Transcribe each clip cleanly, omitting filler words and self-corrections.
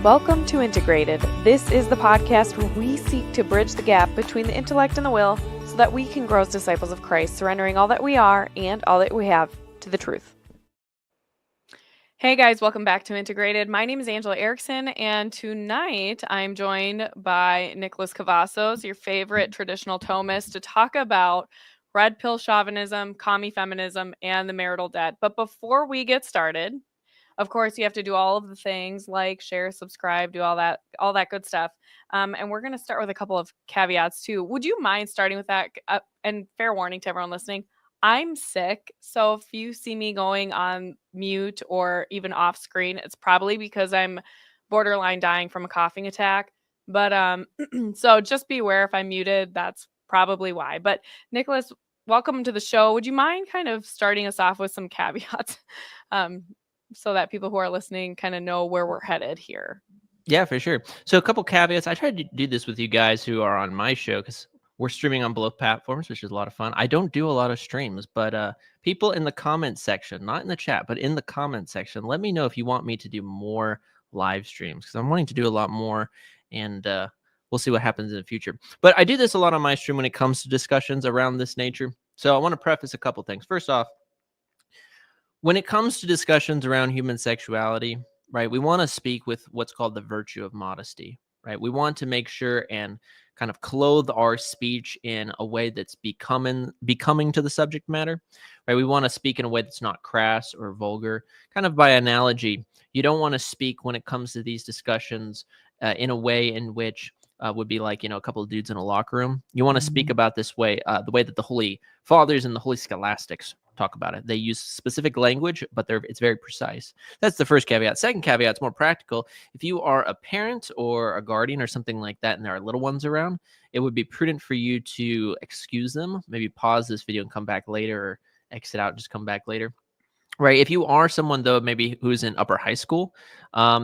Welcome to Integrated. This is the podcast where we seek to bridge the gap between the intellect and the will so that we can grow as disciples of Christ, surrendering all that we are and all that we have to the truth. Hey guys, welcome back to Integrated. My name is Angela Erickson, and tonight I'm joined by Nicholas Cavazos, your favorite traditional Thomist, to talk about Redpill chauvinism, Commie feminism, and the marital debt. But before we get started, of course, you have to do all of the things like share, subscribe, do all that good stuff. And we're going to start with a couple of caveats too. Would you mind starting with that? And fair warning to everyone listening, I'm sick. So if you see me going on mute or even off screen, it's probably because I'm borderline dying from a coughing attack. But so just be aware if I'm muted, that's probably why. But Nicholas, welcome to the show. Would you mind kind of starting us off with some caveats? So that people who are listening kind of know where we're headed here. Yeah, for sure. So a couple caveats. I tried to do this with you guys who are on my show because we're streaming on both platforms, which is a lot of fun. I don't do a lot of streams, but people in the comment section, not in the chat, but in the comment section, let me know if you want me to do more live streams because I'm wanting to do a lot more, and we'll see what happens in the future. But I do this a lot on my stream when it comes to discussions around this nature. So I want to preface a couple things. First off, when it comes to discussions around human sexuality, right, we want to speak with what's called the virtue of modesty, right? We want to make sure and kind of clothe our speech in a way that's becoming to the subject matter, right? We want to speak in a way that's not crass or vulgar. Kind of by analogy, you don't want to speak when it comes to these discussions in a way in which would be like, a couple of dudes in a locker room. You want to speak about this way, the way that the Holy Fathers and the Holy Scholastics talk about it. They use specific language, but it's very precise. That's the first caveat. Second caveat, it's more practical. If you are a parent or a guardian or something like that, and there are little ones around, it would be prudent for you to excuse them, maybe pause this video and come back later, or exit out and just come back later. Right. If you are someone, though, maybe who's in upper high school,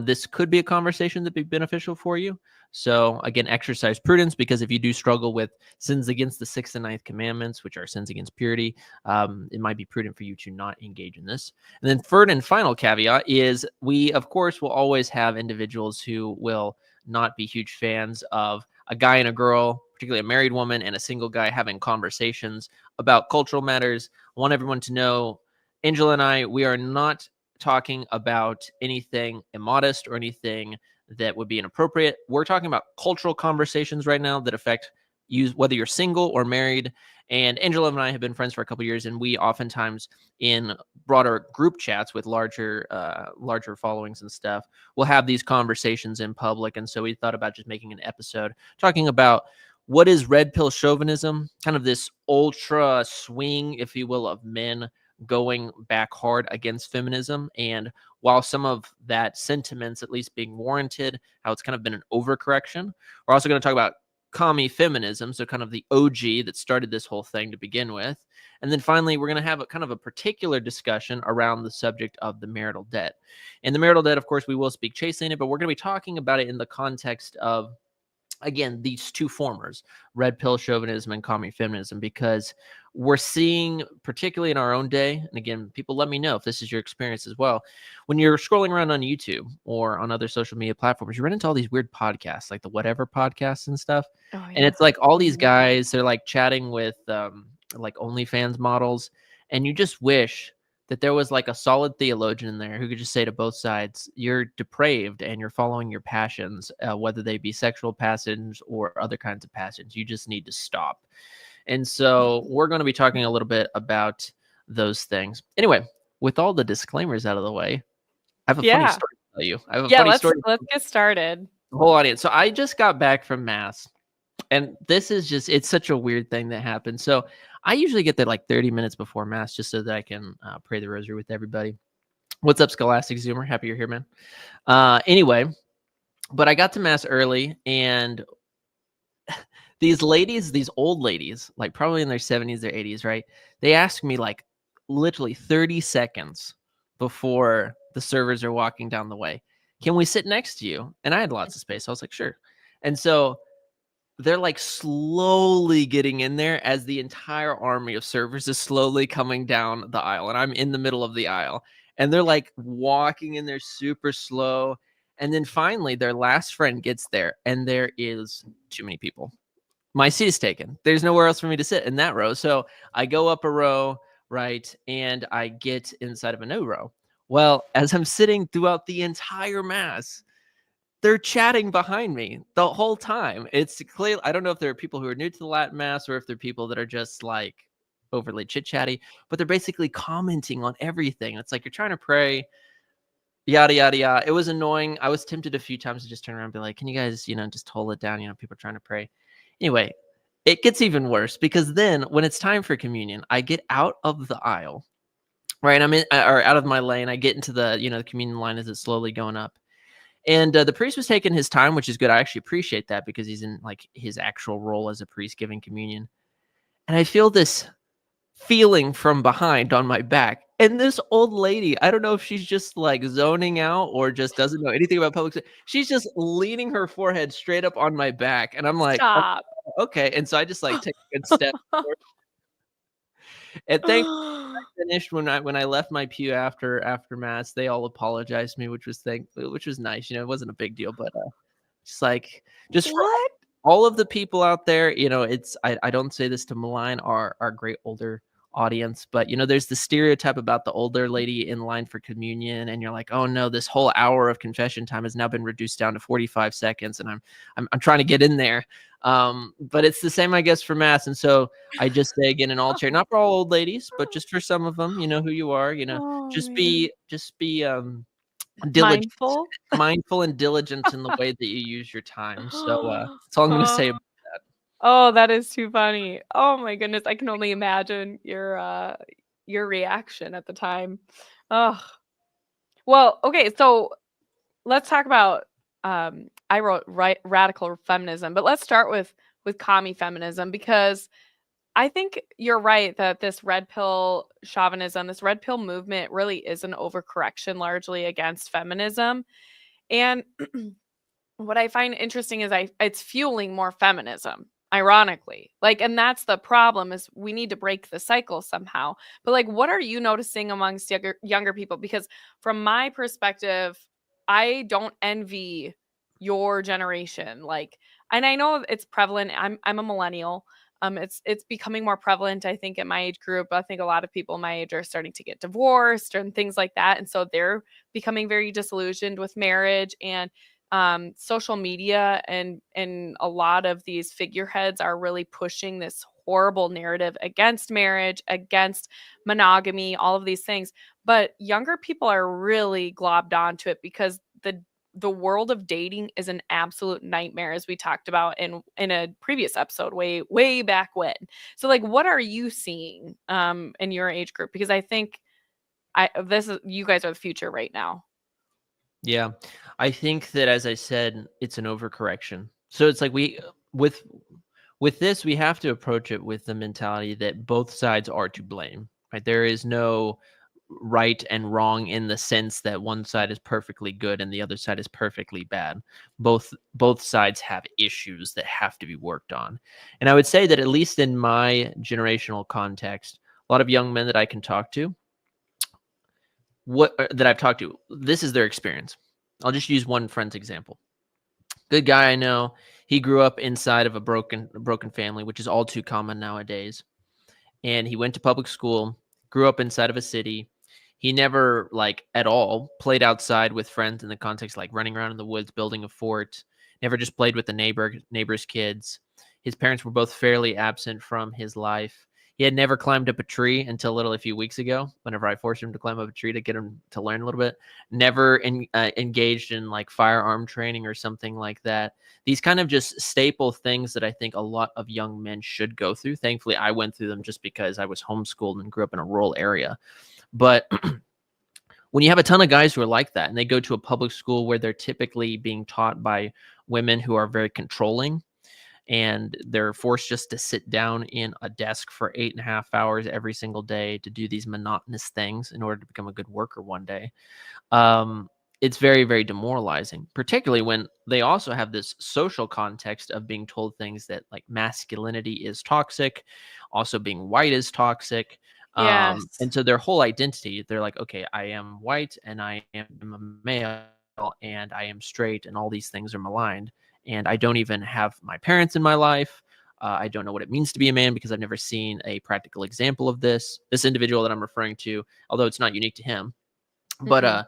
this could be a conversation that'd be beneficial for you. So again, exercise prudence, because if you do struggle with sins against the 6th and 9th commandments, which are sins against purity, it might be prudent for you to not engage in this. And then third and final caveat is we, of course, will always have individuals who will not be huge fans of a guy and a girl, particularly a married woman and a single guy, having conversations about cultural matters. I want everyone to know, Angela and I, we are not talking about anything immodest or anything that would be inappropriate. We're talking about cultural conversations right now that affect you, whether you're single or married. And Angela and I have been friends for a couple of years, and we oftentimes in broader group chats with larger followings and stuff, will have these conversations in public. And so we thought about just making an episode talking about what is red pill chauvinism, kind of this ultra swing, if you will, of men going back hard against feminism. And while some of that sentiments at least being warranted, how it's kind of been an overcorrection, we're also going to talk about commie feminism, so kind of the OG that started this whole thing to begin with. And then finally, we're going to have a kind of a particular discussion around the subject of the marital debt. And the marital debt, of course, we will speak chastely in it, but we're going to be talking about it in the context of, again, these two formers, red pill chauvinism and commie feminism, because we're seeing, particularly in our own day, and again, people let me know if this is your experience as well, when you're scrolling around on YouTube or on other social media platforms, you run into all these weird podcasts, like the whatever podcasts and stuff. Oh, yeah. And it's like all these guys, they're like chatting with like OnlyFans models, and you just wish that there was like a solid theologian in there who could just say to both sides, you're depraved and you're following your passions, whether they be sexual passions or other kinds of passions. You just need to stop. And so we're going to be talking a little bit about those things. Anyway, with all the disclaimers out of the way, I have a funny story to tell you. I have a funny story. Let's get started. The whole audience. So I just got back from Mass. And this is just, it's such a weird thing that happened. So I usually get there like 30 minutes before Mass just so that I can pray the rosary with everybody. What's up, Scholastic Zoomer? Happy you're here, man. Anyway, but I got to Mass early, and these old ladies, like probably in their 70s or 80s, right? They asked me like literally 30 seconds before the servers are walking down the way, can we sit next to you? And I had lots of space. So I was like, sure. And so they're like slowly getting in there as the entire army of servers is slowly coming down the aisle. And I'm in the middle of the aisle, and they're like walking in there super slow. And then finally, their last friend gets there, and there is too many people. My seat is taken. There's nowhere else for me to sit in that row. So I go up a row, right, and I get inside of a new row. Well, as I'm sitting throughout the entire mass, they're chatting behind me the whole time. It's clear. I don't know if there are people who are new to the Latin mass or if they're people that are just like overly chit chatty, but they're basically commenting on everything. It's like you're trying to pray, yada yada yada. It was annoying. I was tempted a few times to just turn around and be like, "Can you guys, just hold it down? People are trying to pray." Anyway, it gets even worse because then when it's time for communion, I get out of the aisle, right? I'm in or out of my lane. I get into the communion line as it's slowly going up. And the priest was taking his time, which is good. I actually appreciate that because he's in like his actual role as a priest giving communion. And I feel this feeling from behind on my back. And this old lady, I don't know if she's just like zoning out or just doesn't know anything about she's just leaning her forehead straight up on my back. And I'm like, "Oh, Stop. okay." And so I just like take a good step forward. And thank finished when I left my pew after mass, they all apologized to me, which was nice. It wasn't a big deal, but just like just for What? all of the people out there, it's I don't say this to malign our great older audience, but there's the stereotype about the older lady in line for communion, and you're like, oh no, this whole hour of confession time has now been reduced down to 45 seconds, and I'm trying to get in there. But it's the same, I guess, for mass. And so I just say again in all chair, not for all old ladies, but just for some of them, who you are, Oh, just man. be diligent, Mindful? mindful and diligent in the way that you use your time. So that's all I'm going to say Oh. about that. Oh, that is too funny. Oh my goodness, I can only imagine your reaction at the time. Oh. Well, okay, so let's talk about I wrote radical feminism, but let's start with commie feminism because I think you're right that this red pill chauvinism, this red pill movement really is an overcorrection largely against feminism. And what I find interesting is it's fueling more feminism, ironically. Like, and that's the problem is we need to break the cycle somehow. But like, what are you noticing amongst younger people? Because from my perspective, I don't envy your generation. Like, and I know it's prevalent. I'm a millennial. It's becoming more prevalent, I think, in my age group. I think a lot of people my age are starting to get divorced and things like that. And so they're becoming very disillusioned with marriage and social media and a lot of these figureheads are really pushing this horrible narrative against marriage, against monogamy, all of these things. But younger people are really globbed onto it because the world of dating is an absolute nightmare, as we talked about in a previous episode way back when. So like, what are you seeing in your age group? Because I think you guys are the future right now. Yeah. I think that, as I said, it's an overcorrection. So it's like with with this, we have to approach it with the mentality that both sides are to blame, right? There is no right and wrong in the sense that one side is perfectly good and the other side is perfectly bad. Both sides have issues that have to be worked on. And I would say that, at least in my generational context, a lot of young men that I can talk to, that I've talked to, this is their experience. I'll just use one friend's example. Good guy I know. He grew up inside of a broken family, which is all too common nowadays. And he went to public school, grew up inside of a city. He never, like, at all played outside with friends in the context like running around in the woods, building a fort. Never just played with the neighbor's kids. His parents were both fairly absent from his life. He had never climbed up a tree until literally a few weeks ago, whenever I forced him to climb up a tree to get him to learn a little bit. Never engaged in like firearm training or something like that. These kind of just staple things that I think a lot of young men should go through. Thankfully, I went through them just because I was homeschooled and grew up in a rural area. But when you have a ton of guys who are like that and they go to a public school where they're typically being taught by women who are very controlling, and they're forced just to sit down in a desk for 8.5 hours every single day to do these monotonous things in order to become a good worker one day. It's very, very demoralizing, particularly when they also have this social context of being told things that like masculinity is toxic, also being white is toxic. Yes. And so their whole identity, they're like, okay, I am white and I am a male. and I am straight and all these things are maligned. And I don't even have my parents in my life. I don't know what it means to be a man because I've never seen a practical example of this. This individual that I'm referring to, although it's not unique to him, but Mhm.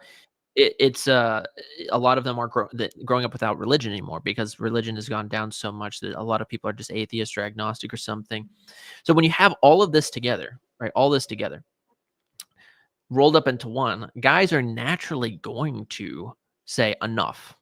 it's a lot of them are growing up without religion anymore because religion has gone down so much that a lot of people are just atheist or agnostic or something. So when you have all of this together, right, all this together, rolled up into one, guys are naturally going to say enough.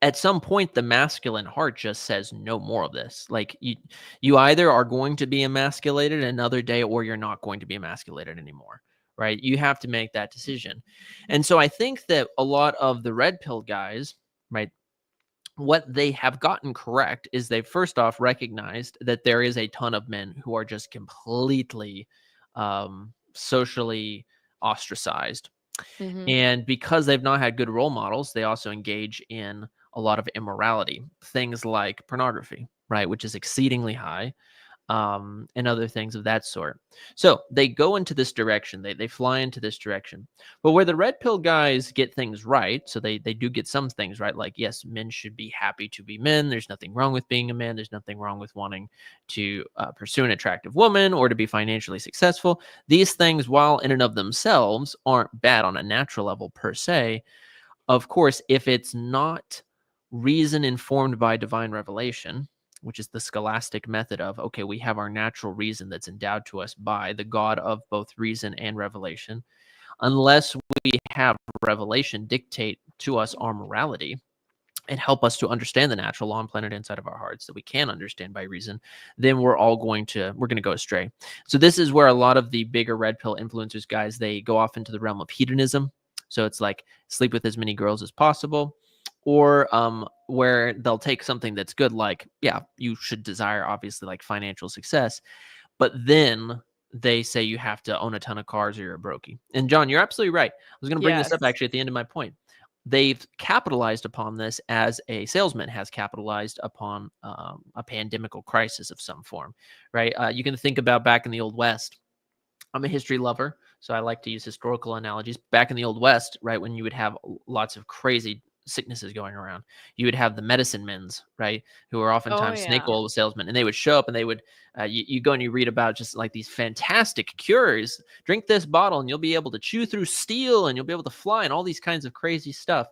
At some point, the masculine heart just says no more of this. Like you either are going to be emasculated another day or you're not going to be emasculated anymore, right? You have to make that decision. And so I think that a lot of the red pill guys, right, what they have gotten correct is they first off recognized that there is a ton of men who are just completely socially ostracized. Mhm. And because they've not had good role models, they also engage in a lot of immorality, things like pornography, right, which is exceedingly high, and other things of that sort. So they go into this direction. They fly into this direction. But where the red pill guys get things right, so they do get some things right, like yes, men should be happy to be men. There's nothing wrong with being a man. There's nothing wrong with wanting to pursue an attractive woman or to be financially successful. These things, while in and of themselves aren't bad on a natural level per se, of course, if it's not reason informed by divine revelation, which is the scholastic method of, okay, we have our natural reason that's endowed to us by the God of both reason and revelation. Unless we have revelation dictate to us our morality and help us to understand the natural law implanted inside of our hearts that we can understand by reason, then we're going to go astray. So this is where a lot of the bigger red pill influencers guys, they go off into the realm of hedonism. So it's like sleep with as many girls as possible, or where they'll take something that's good, like, yeah, you should desire obviously like financial success, but then they say you have to own a ton of cars or you're a brokey. And John, you're absolutely right. I was going to bring this up Yes. actually at the end of my point. They've capitalized upon this as a salesman has capitalized upon a pandemical crisis of some form, right? You can think about back in the Old West. I'm a history lover, so I like to use historical analogies. Back in the Old West, right, when you would have lots of crazy sicknesses going around, you would have the medicine men's, right, who are Oh, oftentimes snake yeah. oil salesmen, and they would show up and they would, you go and you read about just like these fantastic cures. Drink this bottle and you'll be able to chew through steel and you'll be able to fly and all these kinds of crazy stuff.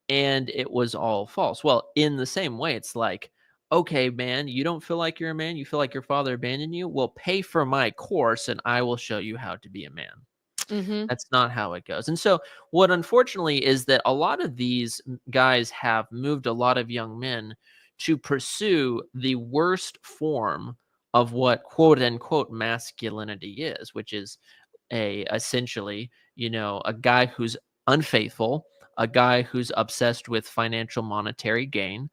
And it was all false. Well, in the same way, it's like, okay, man, you don't feel like you're a man. You feel like your father abandoned you. Well, pay for my course and I will show you how to be a man. Mhm. That's not how it goes. And so, what unfortunately is that a lot of these guys have moved a lot of young men to pursue the worst form of what quote unquote masculinity is, which is essentially, a guy who's unfaithful, a guy who's obsessed with financial monetary gain,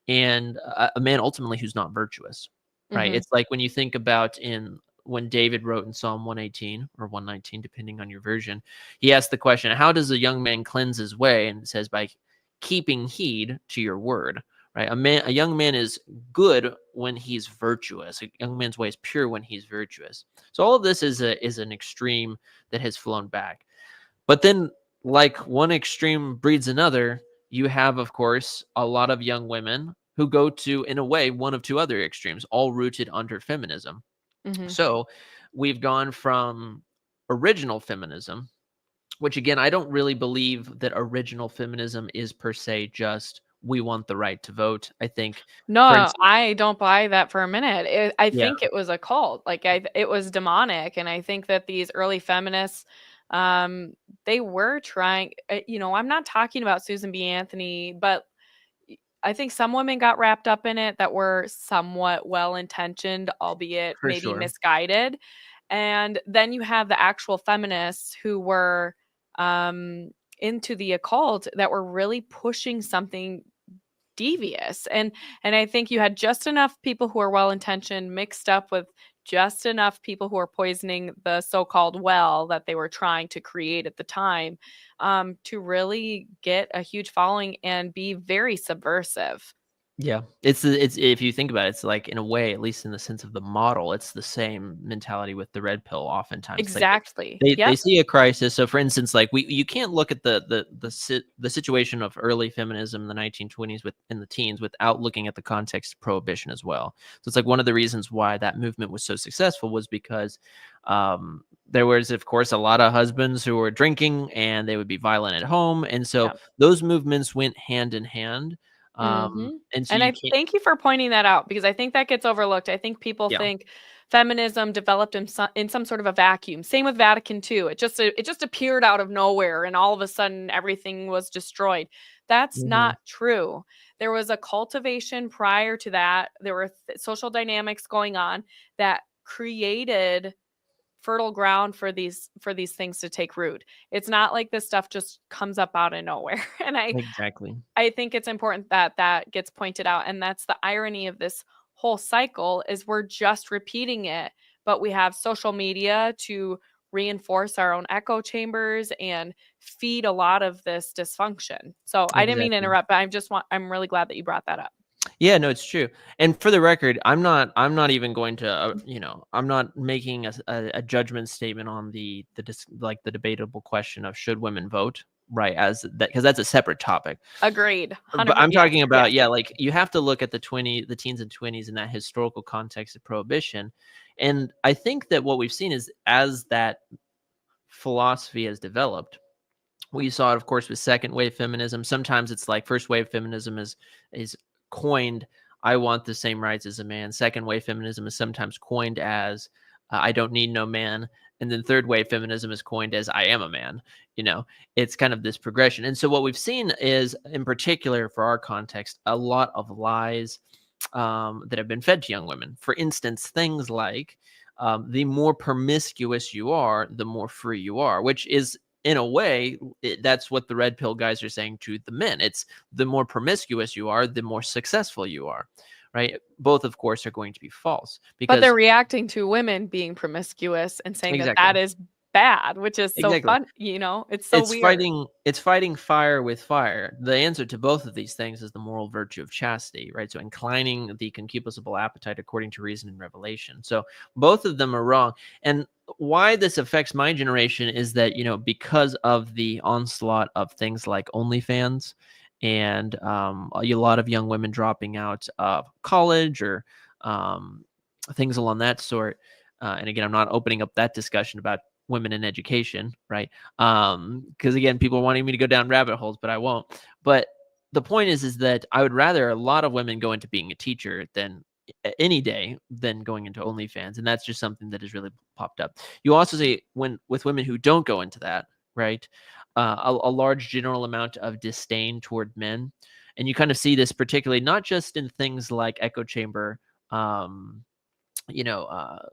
and a man ultimately who's not virtuous, right? Mhm. It's like when you think about in when David wrote in Psalm 118 or 119, depending on your version, he asked the question, how does a young man cleanse his way? And it says, by keeping heed to your word, right? A young man is good when he's virtuous. A young man's way is pure when he's virtuous. So all of this is an extreme that has flown back. But then, like one extreme breeds another, you have, of course, a lot of young women who go to, in a way, one of two other extremes, all rooted under feminism. Mhm. So we've gone from original feminism, which again, I don't really believe that original feminism is per se just we want the right to vote. I think, for No, instance, I don't buy that for a minute. I yeah, think it was a cult. Like it was demonic, and I think that these early feminists, um, they were trying. I'm not talking about Susan B. Anthony, but I think some women got wrapped up in it that were somewhat well intentioned, albeit for maybe sure. misguided. And then you have the actual feminists who were into the occult that were really pushing something devious. And I think you had just enough people who are well intentioned mixed up with just enough people who are poisoning the so-called well that they were trying to create at the time, to really get a huge following and be very subversive. Yeah, it's if you think about it, it's like in a way, at least in the sense of the model, it's the same mentality with the red pill. Oftentimes, like Exactly. they Yep. see a crisis. So, for instance, like you can't look at the situation of early feminism in the 1920s with in the teens without looking at the context of prohibition as well. So it's like one of the reasons why that movement was so successful was because there was, of course, a lot of husbands who were drinking and they would be violent at home, and so Yep. those movements went hand in hand. Mhm. And so And you I can't. thank you for pointing that out because I think that gets overlooked. I think people Yeah. think feminism developed in some sort of a vacuum. Same with Vatican II. It just appeared out of nowhere and all of a sudden everything was destroyed. That's Mhm. not true. There was a cultivation prior to that. There were social dynamics going on that created fertile ground for these things to take root. It's not like this stuff just comes up out of nowhere. And Exactly. I think it's important that that gets pointed out, and that's the irony of this whole cycle is we're just repeating it, but we have social media to reinforce our own echo chambers and feed a lot of this dysfunction. So I didn't mean to Exactly. interrupt, but I'm really glad that you brought that up. Yeah, no, it's true. And for the record, I'm not even going to, I'm not making a judgment statement on like the debatable question of should women vote, right? As that, because that's a separate topic. Agreed. But 100%. I'm Yes. talking Yes. about, yeah, like you have to look at the teens and 20s in that historical context of prohibition. And I think that what we've seen is as that philosophy has developed, we saw it, of course, with second wave feminism. Sometimes it's like first wave feminism is coined, I want the same rights as a man. Second wave feminism is sometimes coined as I don't need no man. And then third wave feminism is coined as I am a man. You know, it's kind of this progression. And so what we've seen is, in particular for our context, a lot of lies that have been fed to young women. For instance, things like the more promiscuous you are, the more free you are, which is in a way, that's what the red pill guys are saying to the men. It's the more promiscuous you are, the more successful you are, right? Both, of course, are going to be false But they're because reacting to women being promiscuous and saying that exactly, that is bad, which is so exactly. fun, it's so weird. It's fighting fire with fire. The answer to both of these things is the moral virtue of chastity, right? So inclining the concupiscible appetite according to reason and revelation. So both of them are wrong. And why this affects my generation is that, because of the onslaught of things like OnlyFans and a lot of young women dropping out of college or um, things along that sort. And again, I'm not opening up that discussion about women in education, right? Because again, people are wanting me to go down rabbit holes, but I won't. But the point is that I would rather a lot of women go into being a teacher than any day than going into OnlyFans, and that's just something that has really popped up. You also see when with women who don't go into that, right? A large general amount of disdain toward men, and you kind of see this particularly not just in things like echo chamber.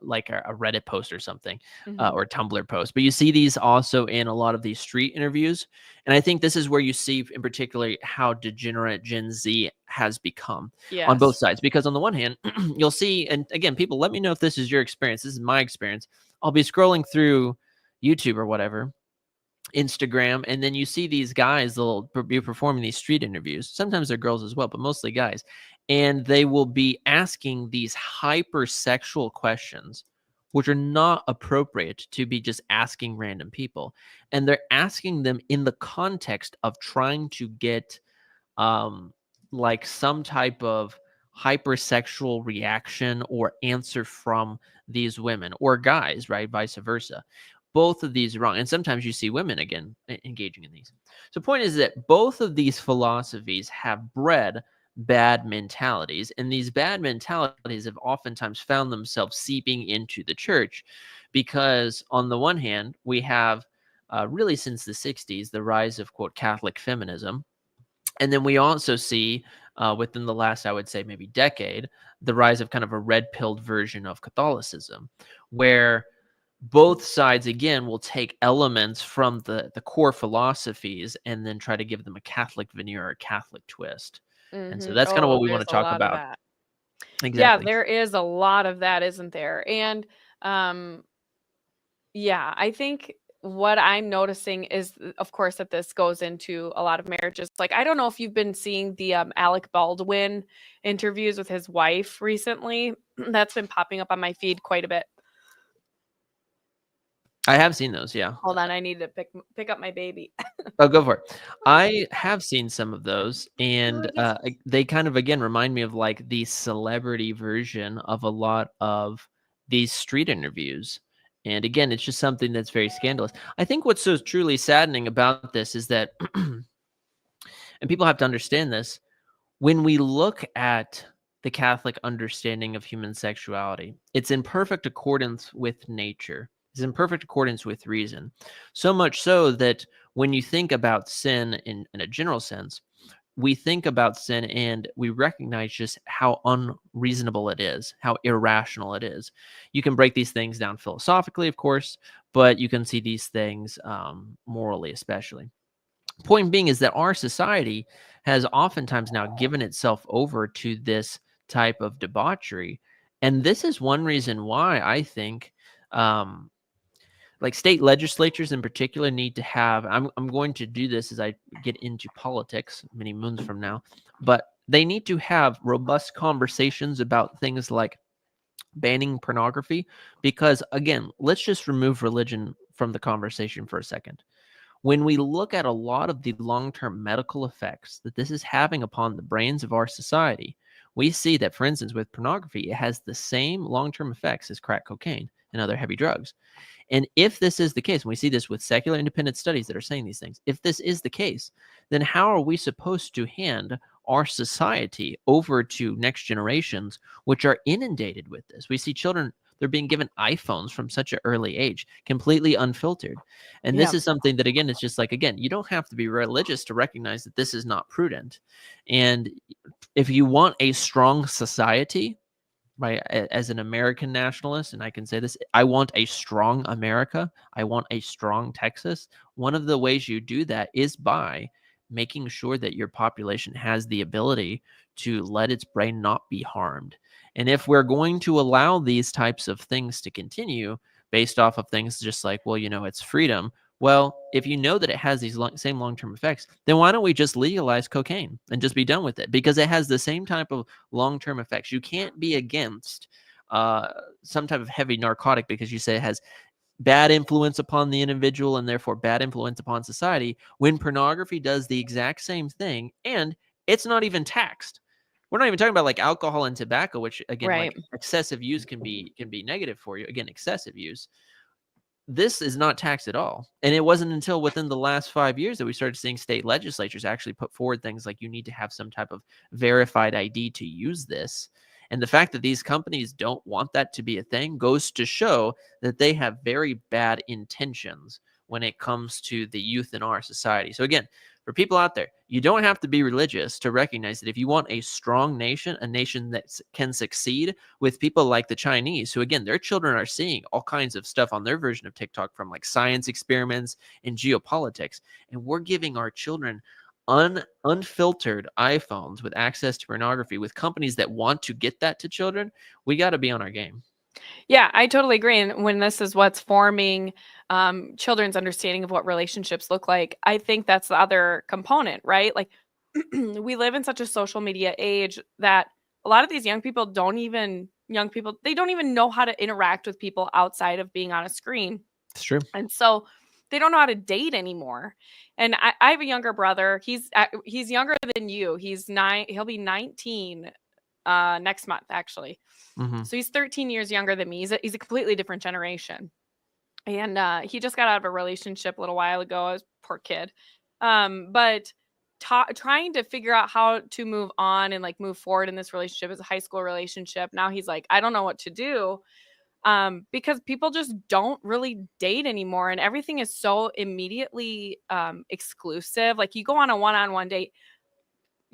Like a Reddit post or something, Mhm. or a Tumblr post. But you see these also in a lot of these street interviews. And I think this is where you see, in particular, how degenerate Gen Z has become on both Yes. sides. Because on the one hand, you'll see, and again, people, let me know if this is your experience. This is my experience. I'll be scrolling through YouTube or whatever, Instagram, and then you see these guys, they'll be performing these street interviews. Sometimes they're girls as well, but mostly guys. And they will be asking these hypersexual questions, which are not appropriate to be just asking random people. And they're asking them in the context of trying to get um, like some type of hypersexual reaction or answer from these women or guys, right? Vice versa. Both of these are wrong. And sometimes you see women again engaging in these. So, point is that both of these philosophies have bred bad mentalities. And these bad mentalities have oftentimes found themselves seeping into the church because, on the one hand, we have really since the 60s the rise of, quote, Catholic feminism, and then we also see within the last, I would say, maybe decade, the rise of kind of a red pilled version of Catholicism, where both sides again will take elements from the core philosophies and then try to give them a Catholic veneer or a Catholic twist. And so that's kind of Oh, what we want there's to a talk lot of about. that. Yeah, Exactly. there is a lot of that, isn't there? And um yeah, I think what I'm noticing is, of course, that this goes into a lot of marriages. Like, I don't know if you've been seeing the Alec Baldwin interviews with his wife recently. That's been popping up on my feed quite a bit. I have seen those, yeah. Hold on, I need to pick up my baby. Oh, go for it. I have seen some of those, and they kind of again remind me of like the celebrity version of a lot of these street interviews. And again, it's just something that's very scandalous. I think what's so truly saddening about this is that, and people have to understand this, when we look at the Catholic understanding of human sexuality, it's in perfect accordance with nature. It's in perfect accordance with reason. So much so that when you think about sin in a general sense, we think about sin and we recognize just how unreasonable it is, how irrational it is. You can break these things down philosophically, of course, but you can see these things morally, especially. Point being is that our society has oftentimes now given itself over to this type of debauchery. And this is one reason why I think like state legislatures in particular need to have, I'm going to do this as I get into politics many moons from now, but they need to have robust conversations about things like banning pornography, because again, let's just remove religion from the conversation for a second. When we look at a lot of the long-term medical effects that this is having upon the brains of our society, we see that, for instance, with pornography, it has the same long-term effects as crack cocaine and other heavy drugs. And if this is the case, and we see this with secular independent studies that are saying these things, if this is the case, then how are we supposed to hand our society over to next generations, which are inundated with this? We see children, they're being given iPhones from such an early age, completely unfiltered. And this Yeah. is something that, again, it's just like, again, you don't have to be religious to recognize that this is not prudent. And if you want a strong society, right, as an American nationalist, and I can say this, I want a strong America. I want a strong Texas. One of the ways you do that is by making sure that your population has the ability to let its brain not be harmed. And if we're going to allow these types of things to continue based off of things just like, well, it's freedom. Well, if you know that it has these same long-term effects, then why don't we just legalize cocaine and just be done with it? Because it has the same type of long-term effects. You can't be against some type of heavy narcotic because you say it has bad influence upon the individual and therefore bad influence upon society, when pornography does the exact same thing and it's not even taxed. We're not even talking about like alcohol and tobacco, which again, Right. like excessive use can be negative for you. Again, excessive use. This is not taxed at all. And it wasn't until within the last 5 years that we started seeing state legislatures actually put forward things like you need to have some type of verified ID to use this. And the fact that these companies don't want that to be a thing goes to show that they have very bad intentions when it comes to the youth in our society. So again, for people out there, you don't have to be religious to recognize that if you want a strong nation, a nation that can succeed with people like the Chinese, who again, their children are seeing all kinds of stuff on their version of TikTok from like science experiments and geopolitics. And we're giving our children unfiltered iPhones with access to pornography with companies that want to get that to children. We got to be on our game. Yeah, I totally agree. And when this is what's forming children's understanding of what relationships look like, I think that's the other component, right? Like, we live in such a social media age that a lot of these they don't even know how to interact with people outside of being on a screen. It's true. And so they don't know how to date anymore. And I have a younger brother. He's younger than you. He's 9. He'll be 19 next month, actually. Mm-hmm. So he's 13 years younger than me. He's a completely different generation. And he just got out of a relationship a little while ago. Poor kid. But trying to figure out how to move on and like move forward in this relationship as a high school relationship. Now he's like, I don't know what to do. Because people just don't really date anymore, and everything is so immediately exclusive. Like, you go on a one-on-one date,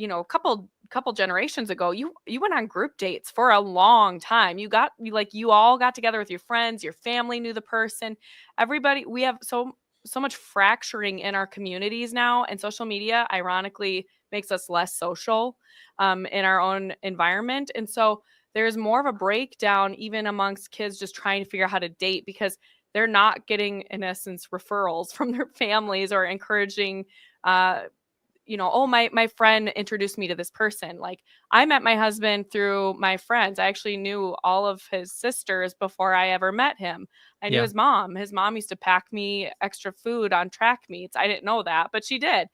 a couple generations ago, you went on group dates for a long time. You all got together with your friends, your family knew the person. Everybody, we have so much fracturing in our communities now, and social media ironically makes us less social in our own environment. And so there's more of a breakdown even amongst kids just trying to figure out how to date, because they're not getting, in essence, referrals from their families or encouraging, oh, my friend introduced me to this person. Like, I met my husband through my friends. I actually knew all of his sisters before I ever met him. I knew Yeah. his mom. His mom used to pack me extra food on track meets. I didn't know that, but she did.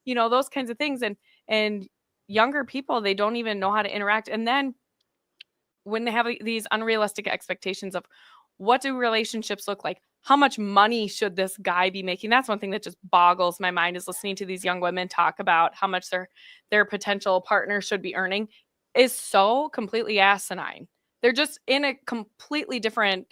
Those kinds of things. And younger people, they don't even know how to interact. And then when they have these unrealistic expectations of what do relationships look like, how much money should this guy be making? That's one thing that just boggles my mind, is listening to these young women talk about how much their potential partner should be earning is so completely asinine. They're just in a completely different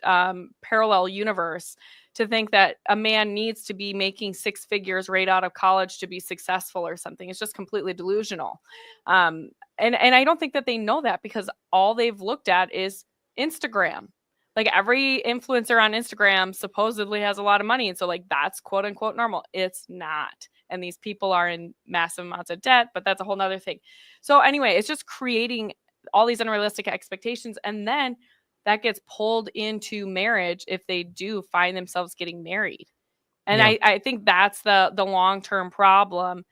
parallel universe to think that a man needs to be making six figures right out of college to be successful or something. It's just completely delusional. And I don't think that they know that, because all they've looked at is Instagram. Like, every influencer on Instagram supposedly has a lot of money. And so, like, that's quote unquote normal. It's not. And these people are in massive amounts of debt, but that's a whole nother thing. So anyway, it's just creating all these unrealistic expectations. And then that gets pulled into marriage if they do find themselves getting married. And Yeah. I think that's the long-term problem,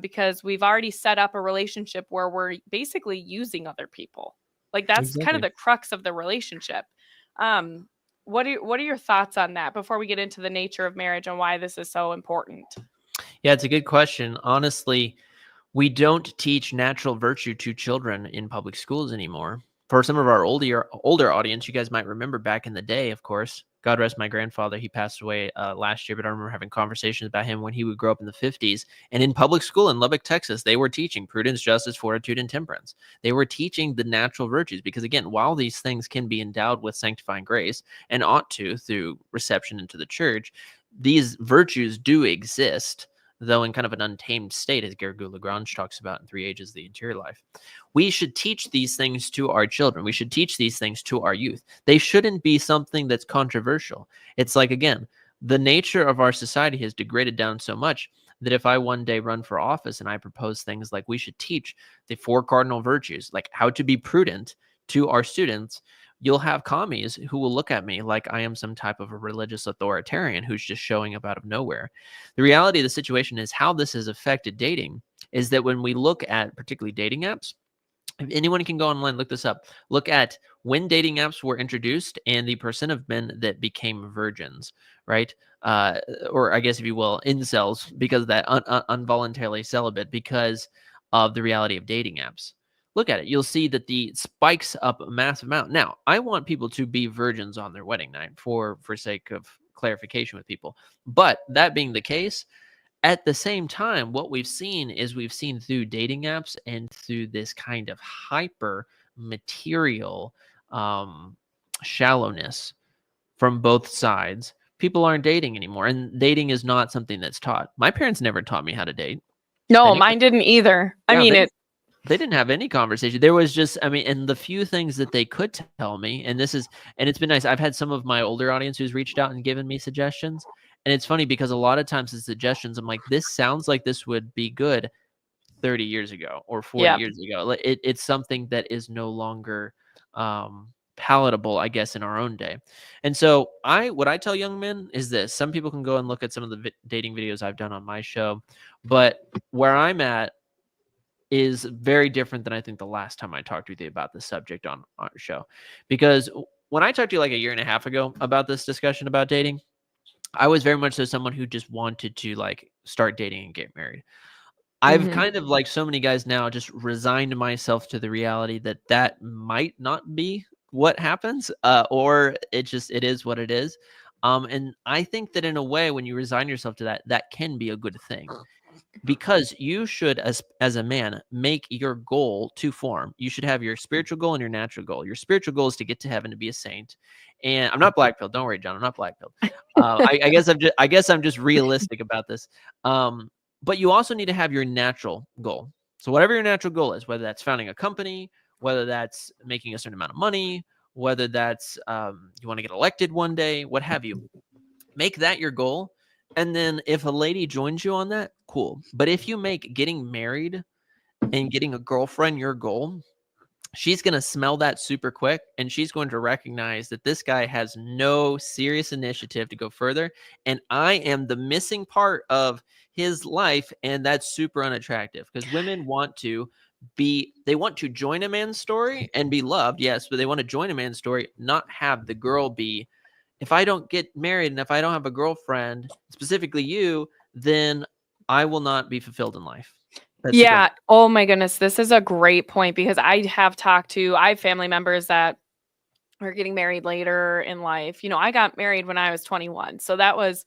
because we've already set up a relationship where we're basically using other people. Like, that's kind of Exactly. the crux of the relationship. What are your thoughts on that before we get into the nature of marriage and why this is so important? Yeah, it's a good question. Honestly, we don't teach natural virtue to children in public schools anymore. For some of our older audience, you guys might remember back in the day, of course. God rest my grandfather. He passed away last year, but I remember having conversations about him when he would grow up in the 50s. And in public school in Lubbock, Texas, they were teaching prudence, justice, fortitude, and temperance. They were teaching the natural virtues because, again, while these things can be endowed with sanctifying grace and ought to through reception into the church, these virtues do exist, though in kind of an untamed state, as Gergou Lagrange talks about in Three Ages of the Interior Life. We should teach these things to our children. We should teach these things to our youth. They shouldn't be something that's controversial. It's like, again, the nature of our society has degraded down so much that if I one day run for office and I propose things like we should teach the 4 cardinal virtues, like how to be prudent to our students, you'll have commies who will look at me like I am some type of a religious authoritarian who's just showing up out of nowhere. The reality of the situation is how this has affected dating is that when we look at particularly dating apps, if anyone can go online, look this up, look at when dating apps were introduced and the percent of men that became virgins, right? Or I guess, if you will, incels, because of that involuntarily celibate because of the reality of dating apps. Look at it. You'll see that the spikes up a massive amount. Now, I want people to be virgins on their wedding night for sake of clarification with people. But that being the case, at the same time, what we've seen through dating apps and through this kind of hyper material shallowness from both sides, people aren't dating anymore. And dating is not something that's taught. My parents never taught me how to date. No, They never, mine didn't either. I yeah, mean, they didn't have any conversation. There was just, I mean, and the few things that they could tell me, and it's been nice. I've had some of my older audience who's reached out and given me suggestions. And it's funny because a lot of times the suggestions, I'm like, this sounds like this would be good 30 years ago or 40 yeah. years ago. It's something that is no longer palatable, I guess, in our own day. And so what I tell young men is this: some people can go and look at some of the dating videos I've done on my show, but where I'm at is very different than I think the last time I talked with you about this subject on our show. Because when I talked to you like a year and a half ago about this discussion about dating, I was very much so someone who just wanted to like start dating and get married. I've kind of, like so many guys now, just resigned myself to the reality that that might not be what happens, or it is what it is. And I think that in a way, when you resign yourself to that, that can be a good thing. Because you should, as a man, make your goal to form. You should have your spiritual goal and your natural goal. Your spiritual goal is to get to heaven, to be a saint. And I'm not black pilled. Don't worry, John. I'm not black pilled. I guess I'm just realistic about this. But you also need to have your natural goal. So whatever your natural goal is, whether that's founding a company, whether that's making a certain amount of money, whether that's you want to get elected one day, what have you, make that your goal. And then if a lady joins you on that, cool. But if you make getting married and getting a girlfriend your goal, she's going to smell that super quick, and she's going to recognize that this guy has no serious initiative to go further, and I am the missing part of his life, and that's super unattractive because women want to join a man's story and be loved, yes, but they want to join a man's story, not have the girl be, if I don't get married and if I don't have a girlfriend, specifically you, then I will not be fulfilled in life. That's super. Yeah. Oh my goodness. This is a great point because I have family members that are getting married later in life. I got married when I was 21. So that was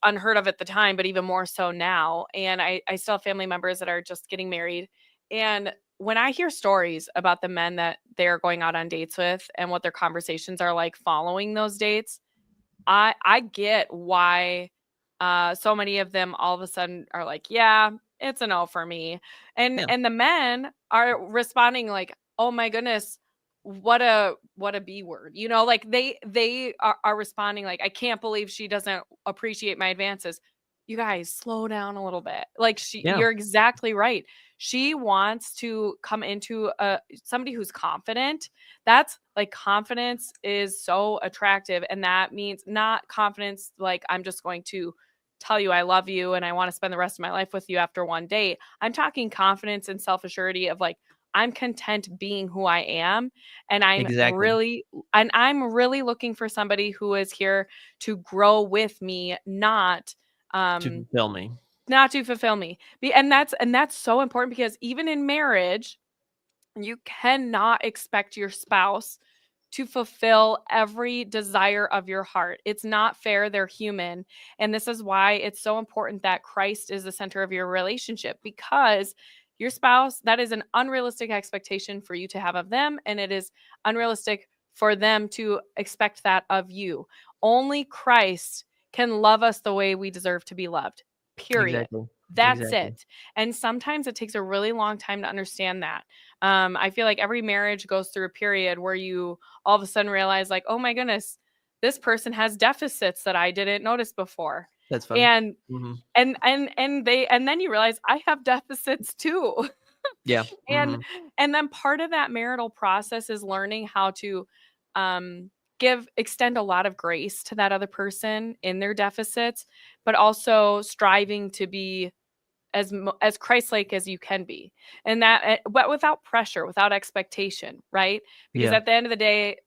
unheard of at the time, but even more so now. And I still have family members that are just getting married. And when I hear stories about the men that they're going out on dates with and what their conversations are like following those dates, I get why so many of them all of a sudden are like, yeah, it's a no for me. Yeah. And the men are responding like, oh my goodness, what a B word. Like they are responding like, I can't believe she doesn't appreciate my advances. You guys slow down a little bit. Like Yeah. you're exactly right. She wants to come into somebody who's confident. That's like, confidence is so attractive, and that means not confidence like I'm just going to tell you I love you and I want to spend the rest of my life with you after one date. I'm talking confidence and self-assurity of like, I'm content being who I am, and Exactly. I'm really looking for somebody who is here to grow with me, not To fulfill me. not to fulfill me. And that's so important because even in marriage, you cannot expect your spouse to fulfill every desire of your heart. It's not fair. They're human. And this is why it's so important that Christ is the center of your relationship, because your spouse, that is an unrealistic expectation for you to have of them. And it is unrealistic for them to expect that of you. Only Christ can love us the way we deserve to be loved, period. Exactly. That's Exactly. it. And sometimes it takes a really long time to understand that. I feel like every marriage goes through a period where you all of a sudden realize like, oh my goodness, this person has deficits that I didn't notice before. That's funny. And Mm-hmm. and then you realize I have deficits too. Yeah. and Mm-hmm. and then part of that marital process is learning how to extend a lot of grace to that other person in their deficits, but also striving to be as Christ-like as you can be, and that, but without pressure, without expectation, right? Because Yeah. at the end of the day,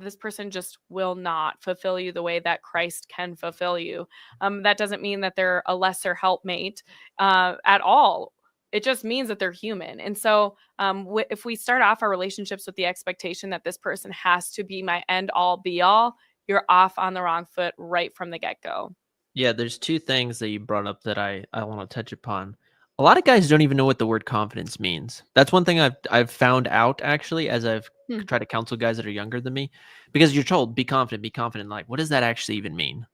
this person just will not fulfill you the way that Christ can fulfill you. That doesn't mean that they're a lesser helpmate at all. It just means that they're human. And so, if we start off our relationships with the expectation that this person has to be my end all be all, you're off on the wrong foot right from the get go. Yeah, there's two things that you brought up that I want to touch upon. A lot of guys don't even know what the word confidence means. That's one thing I've found out actually as I've tried to counsel guys that are younger than me, because you're told be confident, be confident. Like, what does that actually even mean?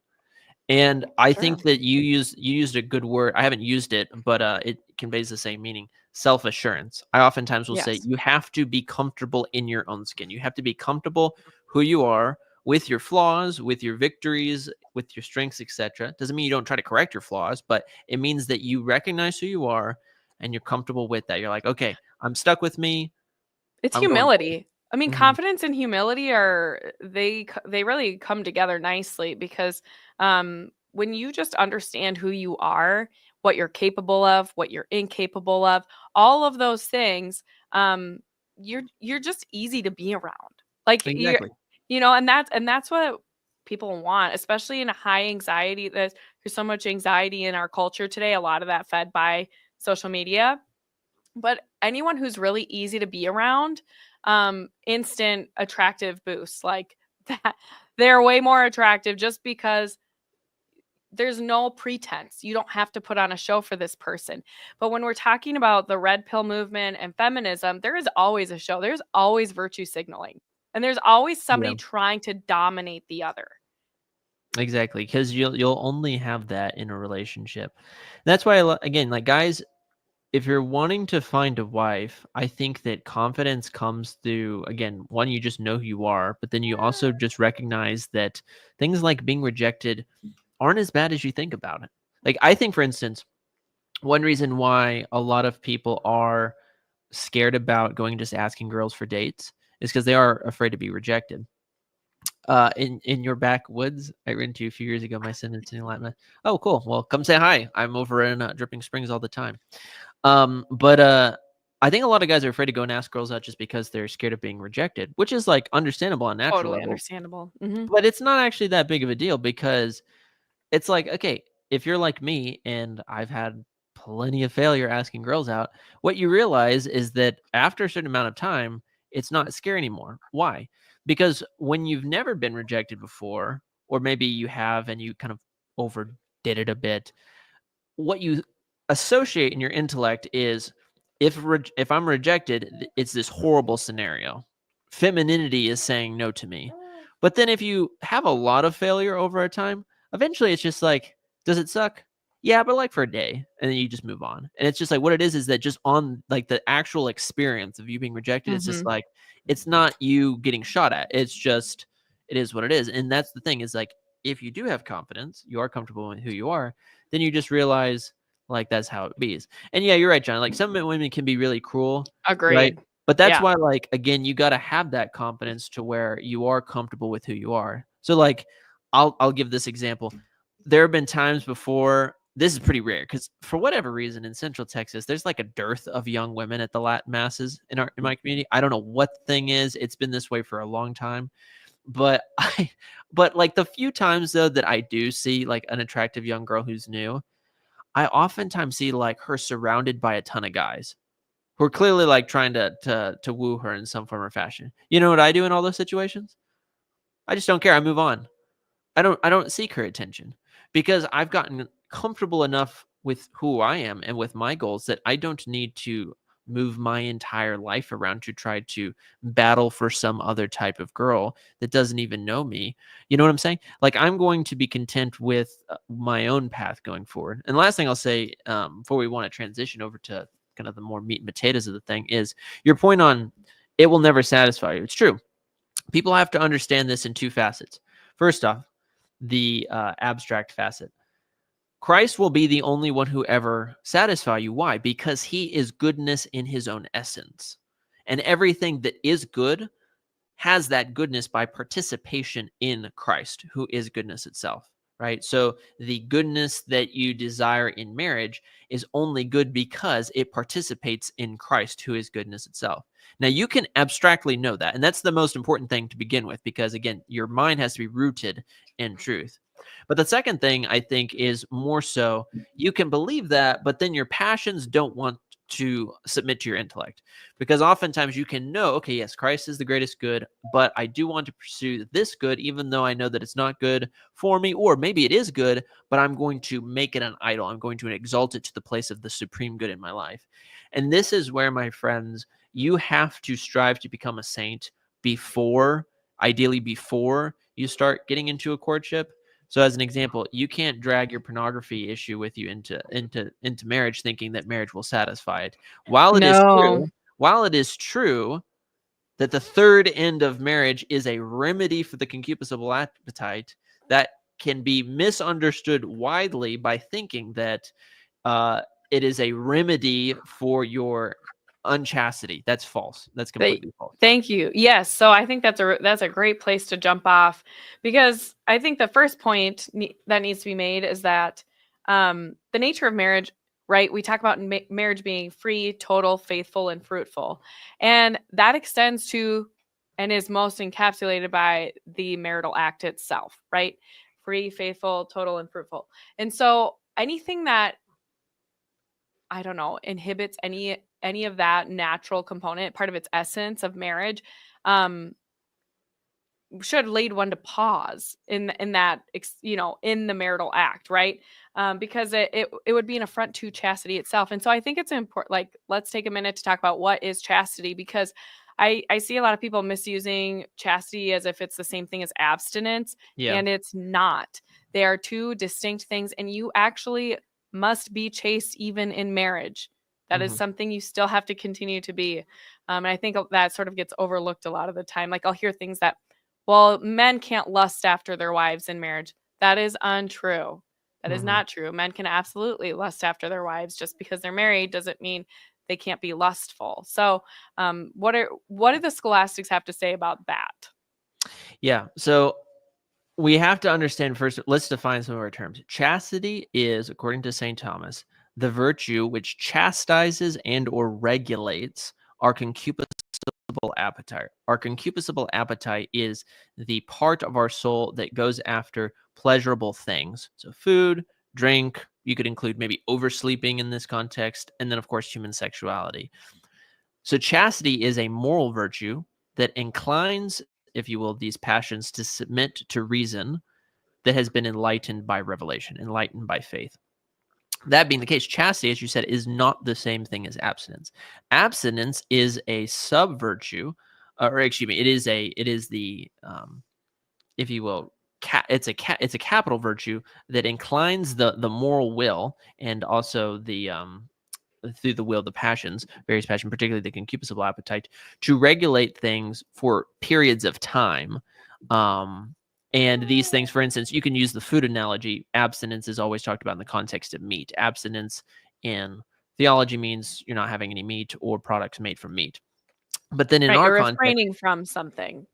And I Sure. think that you used a good word. I haven't used it, but it conveys the same meaning. Self-assurance. I oftentimes will say Yes. you have to be comfortable in your own skin. You have to be comfortable who you are, with your flaws, with your victories, with your strengths, etc. Doesn't mean you don't try to correct your flaws, but it means that you recognize who you are and you're comfortable with that. You're like, okay, I'm stuck with me. It's I'm going forward. humility. I mean, Hmm. confidence and humility they really come together nicely because when you just understand who you are, what you're capable of, what you're incapable of, all of those things, you're just easy to be around. Like Exactly. and that's what people want, especially in a high anxiety. There's so much anxiety in our culture today. A lot of that fed by social media, but anyone who's really easy to be around, instant attractive boost like that. They're way more attractive just because there's no pretense. You don't have to put on a show for this person. But when we're talking about the red pill movement and feminism, there is always a show. There's always virtue signaling. And there's always Yeah. somebody trying to dominate the other. Exactly, because you'll only have that in a relationship. That's why again, like guys, if you're wanting to find a wife, I think that confidence comes through, again, one, you just know who you are, but then you also just recognize that things like being rejected aren't as bad as you think about it. Like I think, for instance, one reason why a lot of people are scared about going just asking girls for dates is because they are afraid to be rejected. In your backwoods, I ran into you a few years ago. My son is in Latin. Oh, cool. Well, come say hi. I'm over in Dripping Springs all the time. But I think a lot of guys are afraid to go and ask girls out just because they're scared of being rejected, which is like understandable on natural Totally level. understandable. Mm-hmm. But it's not actually that big of a deal because it's like, okay, if you're like me and I've had plenty of failure asking girls out, what you realize is that after a certain amount of time, it's not scary anymore. Why? Because when you've never been rejected before, or maybe you have and you kind of overdid it a bit, what you associate in your intellect is if I'm rejected, it's this horrible scenario. Femininity is saying no to me. But then if you have a lot of failure over a time, eventually it's just like, does it suck? Yeah, but like for a day, and then you just move on. And it's just like what it is that just on like the actual experience of you being rejected, it's just Mm-hmm. like it's not you getting shot at. It's just it is what it is. And that's the thing is like if you do have confidence, you are comfortable in who you are, then you just realize like that's how it be. And yeah, you're right, John. Like some women can be really cruel, right? Agreed. But that's Yeah. why, like, again, you got to have that confidence to where you are comfortable with who you are. So, like, I'll give this example. There have been times before. This is pretty rare because for whatever reason in Central Texas, there's like a dearth of young women at the Latin masses in my community. I don't know what the thing is. It's been this way for a long time. But but like the few times though that I do see like an attractive young girl who's new, I oftentimes see like her surrounded by a ton of guys who are clearly like trying to woo her in some form or fashion. You know what I do in all those situations? I just don't care. I move on. I don't seek her attention because I've gotten comfortable enough with who I am and with my goals that I don't need to move my entire life around to try to battle for some other type of girl that doesn't even know me. You know what I'm saying? Like I'm going to be content with my own path going forward. And last thing I'll say before we want to transition over to kind of the more meat and potatoes of the thing is your point on it will never satisfy you. It's true. People have to understand this in two facets. First off, the abstract facet. Christ will be the only one who ever satisfy you. Why? Because he is goodness in his own essence. And everything that is good has that goodness by participation in Christ, who is goodness itself, right? So the goodness that you desire in marriage is only good because it participates in Christ, who is goodness itself. Now, you can abstractly know that, and that's the most important thing to begin with, because again, your mind has to be rooted in truth. But the second thing I think is more so you can believe that, but then your passions don't want to submit to your intellect. Because oftentimes you can know, okay, yes, Christ is the greatest good, but I do want to pursue this good, even though I know that it's not good for me, or maybe it is good, but I'm going to make it an idol. I'm going to exalt it to the place of the supreme good in my life. And this is where, my friends, you have to strive to become a saint ideally before you start getting into a courtship. So as an example, you can't drag your pornography issue with you into marriage thinking that marriage will satisfy it. While No. it is true that the third end of marriage is a remedy for the concupiscible appetite, that can be misunderstood widely by thinking that it is a remedy for your unchastity. That's false. That's completely false. Thank you. Yes, so I think that's a great place to jump off, because I think the first point that needs to be made is that the nature of marriage, right? We talk about marriage being free, total, faithful, and fruitful, and that extends to and is most encapsulated by the marital act itself, right? Free, faithful, total, and fruitful. And so anything that, I don't know, inhibits any of that natural component, part of its essence of marriage, um, should lead one to pause in that in the marital act, right? Because it would be an affront to chastity itself. And so I think it's important. Like, let's take a minute to talk about what is chastity, because I see a lot of people misusing chastity as if it's the same thing as abstinence, Yeah. and it's not. They are two distinct things, and you actually must be chaste even in marriage. That is something you still have to continue to be. And I think that sort of gets overlooked a lot of the time. Like, I'll hear things that, well, men can't lust after their wives in marriage. That is untrue. That is not true. Men can absolutely lust after their wives. Just because they're married doesn't mean they can't be lustful. So what do the scholastics have to say about that? Yeah. So we have to understand first, let's define some of our terms. Chastity is, according to St. Thomas, the virtue which chastises and or regulates our concupiscible appetite. Our concupiscible appetite is the part of our soul that goes after pleasurable things. So food, drink, you could include maybe oversleeping in this context, and then of course human sexuality. So chastity is a moral virtue that inclines, if you will, these passions to submit to reason that has been enlightened by revelation, enlightened by faith. That being the case, chastity, as you said, is not the same thing as abstinence. Abstinence is a sub virtue, or excuse me, it is the, if you will, it's a capital virtue that inclines the moral will and also the through the will, the passions, various passions, particularly the concupiscible appetite, to regulate things for periods of time. And these things, for instance, you can use the food analogy. Abstinence is always talked about in the context of meat. Abstinence in theology means you're not having any meat or products made from meat. But then in Right, our you're context, refraining from something.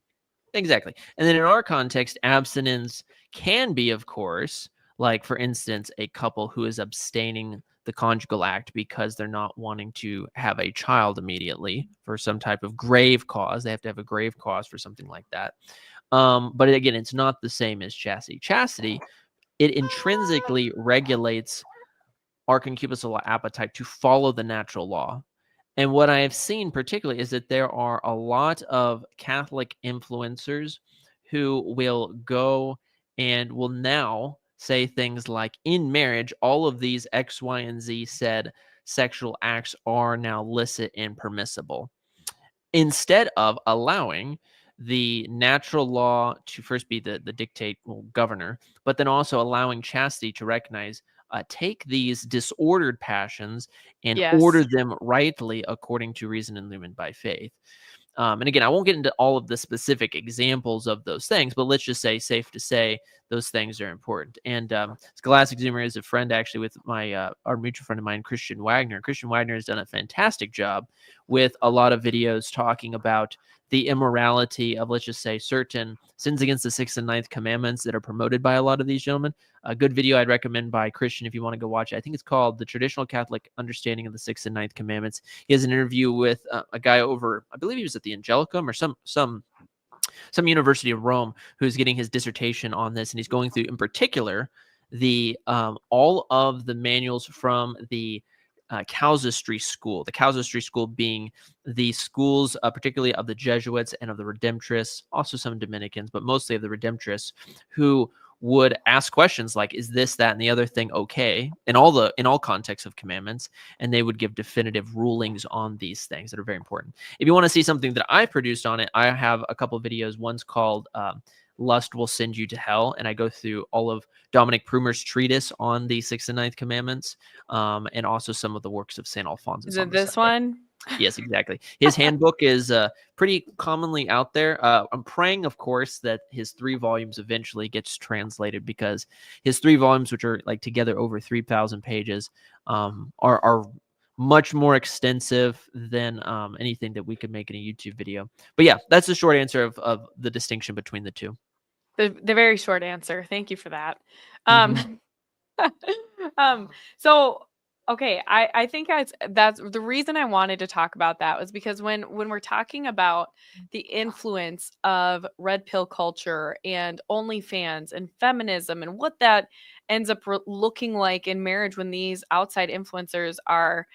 exactly. And then in our context, abstinence can be, of course, like for instance, a couple who is abstaining the conjugal act because they're not wanting to have a child immediately for some type of grave cause. They have to have a grave cause for something like that. But again, it's not the same as chastity. Chastity, it intrinsically regulates our concupiscible appetite to follow the natural law. And what I have seen particularly is that there are a lot of Catholic influencers who will go and will now say things like, in marriage, all of these X, Y, and Z said sexual acts are now licit and permissible, instead of allowing the natural law to first be the dictate governor, but then also allowing chastity to recognize, take these disordered passions and Yes. order them rightly according to reason illumined by faith. And again, I won't get into all of the specific examples of those things, but let's just say, safe to say, those things are important. And Scholastic Zoomer is a friend actually with my our mutual friend of mine, Christian Wagner. Christian Wagner has done a fantastic job with a lot of videos talking about the immorality of, let's just say, certain sins against the sixth and ninth commandments that are promoted by a lot of these gentlemen. A good video I'd recommend by Christian if you want to go watch it. I think it's called The Traditional Catholic Understanding of the Sixth and Ninth Commandments. He has an interview with a guy over, I believe he was at the Angelicum or some University of Rome, who's getting his dissertation on this, and he's going through, in particular, the all of the manuals from the Casuistry school. The Casuistry school being the schools, particularly of the Jesuits and of the Redemptorists, also some Dominicans, but mostly of the Redemptorists, who would ask questions like, is this, that, and the other thing okay, in all contexts of commandments, and they would give definitive rulings on these things that are very important. If you want to see something that I produced on it, I have a couple of videos. One's called Lust Will Send You to Hell, and I go through all of Dominic Prumer's treatise on the sixth and ninth commandments, and also some of the works of St. Alphonsus. Is it this one? Yes, exactly. His handbook is pretty commonly out there. I'm praying, of course, that his 3 volumes eventually gets translated, because his 3 volumes, which are like together over 3,000 pages, are much more extensive than anything that we could make in a YouTube video. But yeah, that's the short answer of the distinction between the two. The very short answer. Thank you for that. Mhm. So okay, I think that's the reason I wanted to talk about that, was because when we're talking about the influence of red pill culture and OnlyFans and feminism and what that ends up looking like in marriage when these outside influencers are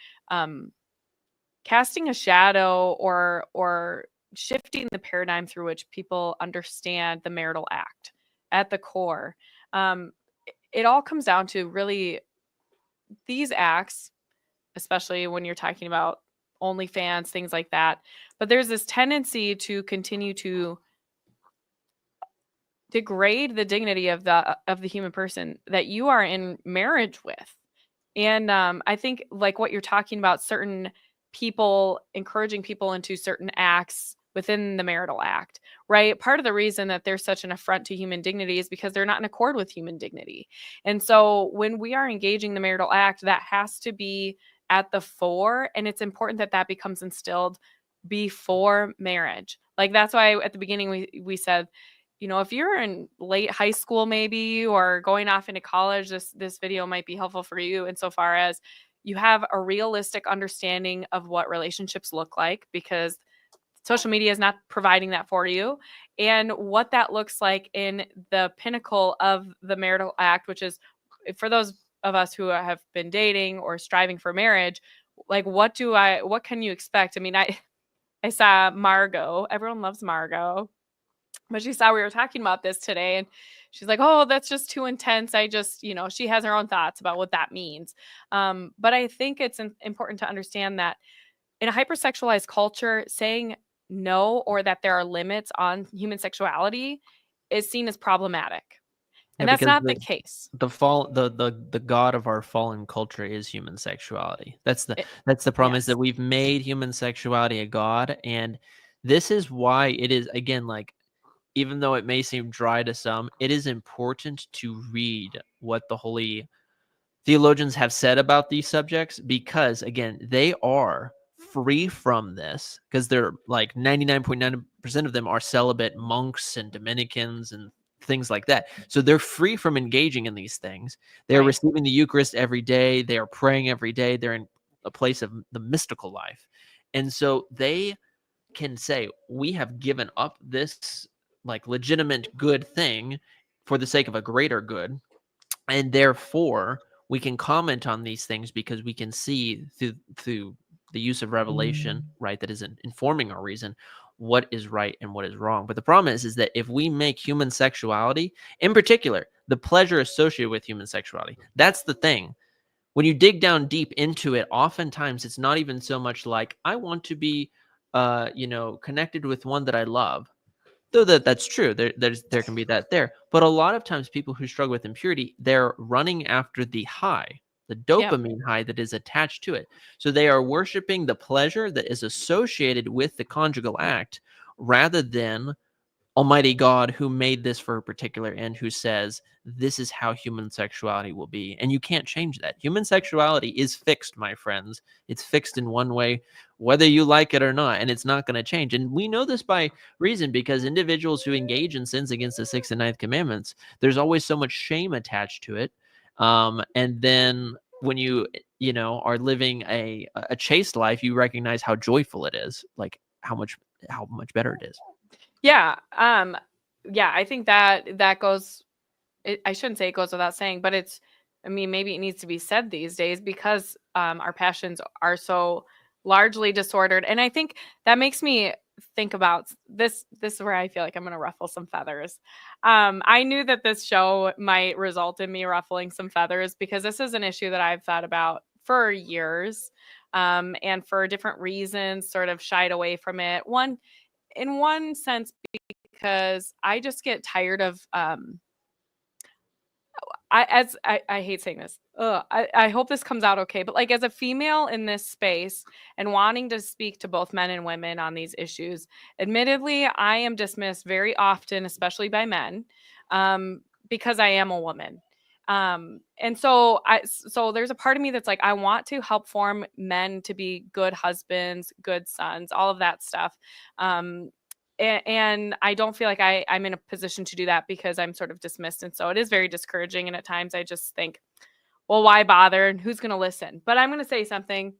casting a shadow or shifting the paradigm through which people understand the marital act at the core. It all comes down to really these acts, especially when you're talking about OnlyFans, things like that. But there's this tendency to continue to degrade the dignity of the human person that you are in marriage with. And I think like what you're talking about, certain people encouraging people into certain acts within the marital act, right? Part of the reason that there's such an affront to human dignity is because they're not in accord with human dignity. And so when we are engaging the marital act, that has to be at the fore, and it's important that that becomes instilled before marriage. Like that's why at the beginning we said, you know, if you're in late high school maybe or going off into college, this video might be helpful for you insofar as you have a realistic understanding of what relationships look like, because social media is not providing that for you, and what that looks like in the pinnacle of the marital act, which is for those of us who have been dating or striving for marriage. Like what can you expect? I mean, I saw Margot. Everyone loves Margot. But she saw we were talking about this today, and she's like, "Oh, that's just too intense." I just, you know, she has her own thoughts about what that means. But I think it's important to understand that in a hypersexualized culture, saying no or that there are limits on human sexuality is seen as problematic. Yeah, And that's because not the case. the god of our fallen culture is human sexuality. That's the problem, is Yes. that we've made human sexuality a god, and this is why it is, again, like, even though it may seem dry to some, it is important to read what the holy theologians have said about these subjects, because again, they are free from this, because they're like 99.9% of them are celibate monks and Dominicans and things like that. So they're free from engaging in these things. They're Right. receiving the Eucharist every day. They are praying every day. They're in a place of the mystical life. And so they can say, we have given up this like legitimate good thing for the sake of a greater good, and therefore we can comment on these things because we can see through the use of revelation, right, that is informing our reason, what is right and what is wrong. But the problem is that if we make human sexuality, in particular the pleasure associated with human sexuality, that's the thing. When you dig down deep into it, oftentimes it's not even so much like, I want to be connected with one that I love. Though that's true, there can be that there, but a lot of times people who struggle with impurity, they're running after the high, the Yep. dopamine high that is attached to it. So they are worshiping the pleasure that is associated with the conjugal act, rather than Almighty God, who made this for a particular end, who says this is how human sexuality will be. And you can't change that. Human sexuality is fixed, my friends. It's fixed in one way, whether you like it or not, and it's not going to change. And we know this by reason, because individuals who engage in sins against the sixth and ninth commandments, there's always so much shame attached to it. And then when are living a chaste life, you recognize how joyful it is, like how much better it is. Yeah. Yeah, I think that goes, I shouldn't say it goes without saying, but I mean, maybe it needs to be said these days because our passions are so largely disordered. And I think that makes me think about this. This is where I feel like I'm going to ruffle some feathers. I knew that this show might result in me ruffling some feathers because this is an issue that I've thought about for years, and for different reasons, sort of shied away from it. In one sense, because I just get tired of I hate saying this. I hope this comes out okay. But like as a female in this space and wanting to speak to both men and women on these issues, admittedly, I am dismissed very often, especially by men, because I am a woman. And so there's a part of me that's like, I want to help form men to be good husbands, good sons, all of that stuff. And I don't feel like I'm in a position to do that because I'm sort of dismissed. And so it is very discouraging. And at times I just think, well, why bother? And who's going to listen? But I'm going to say something.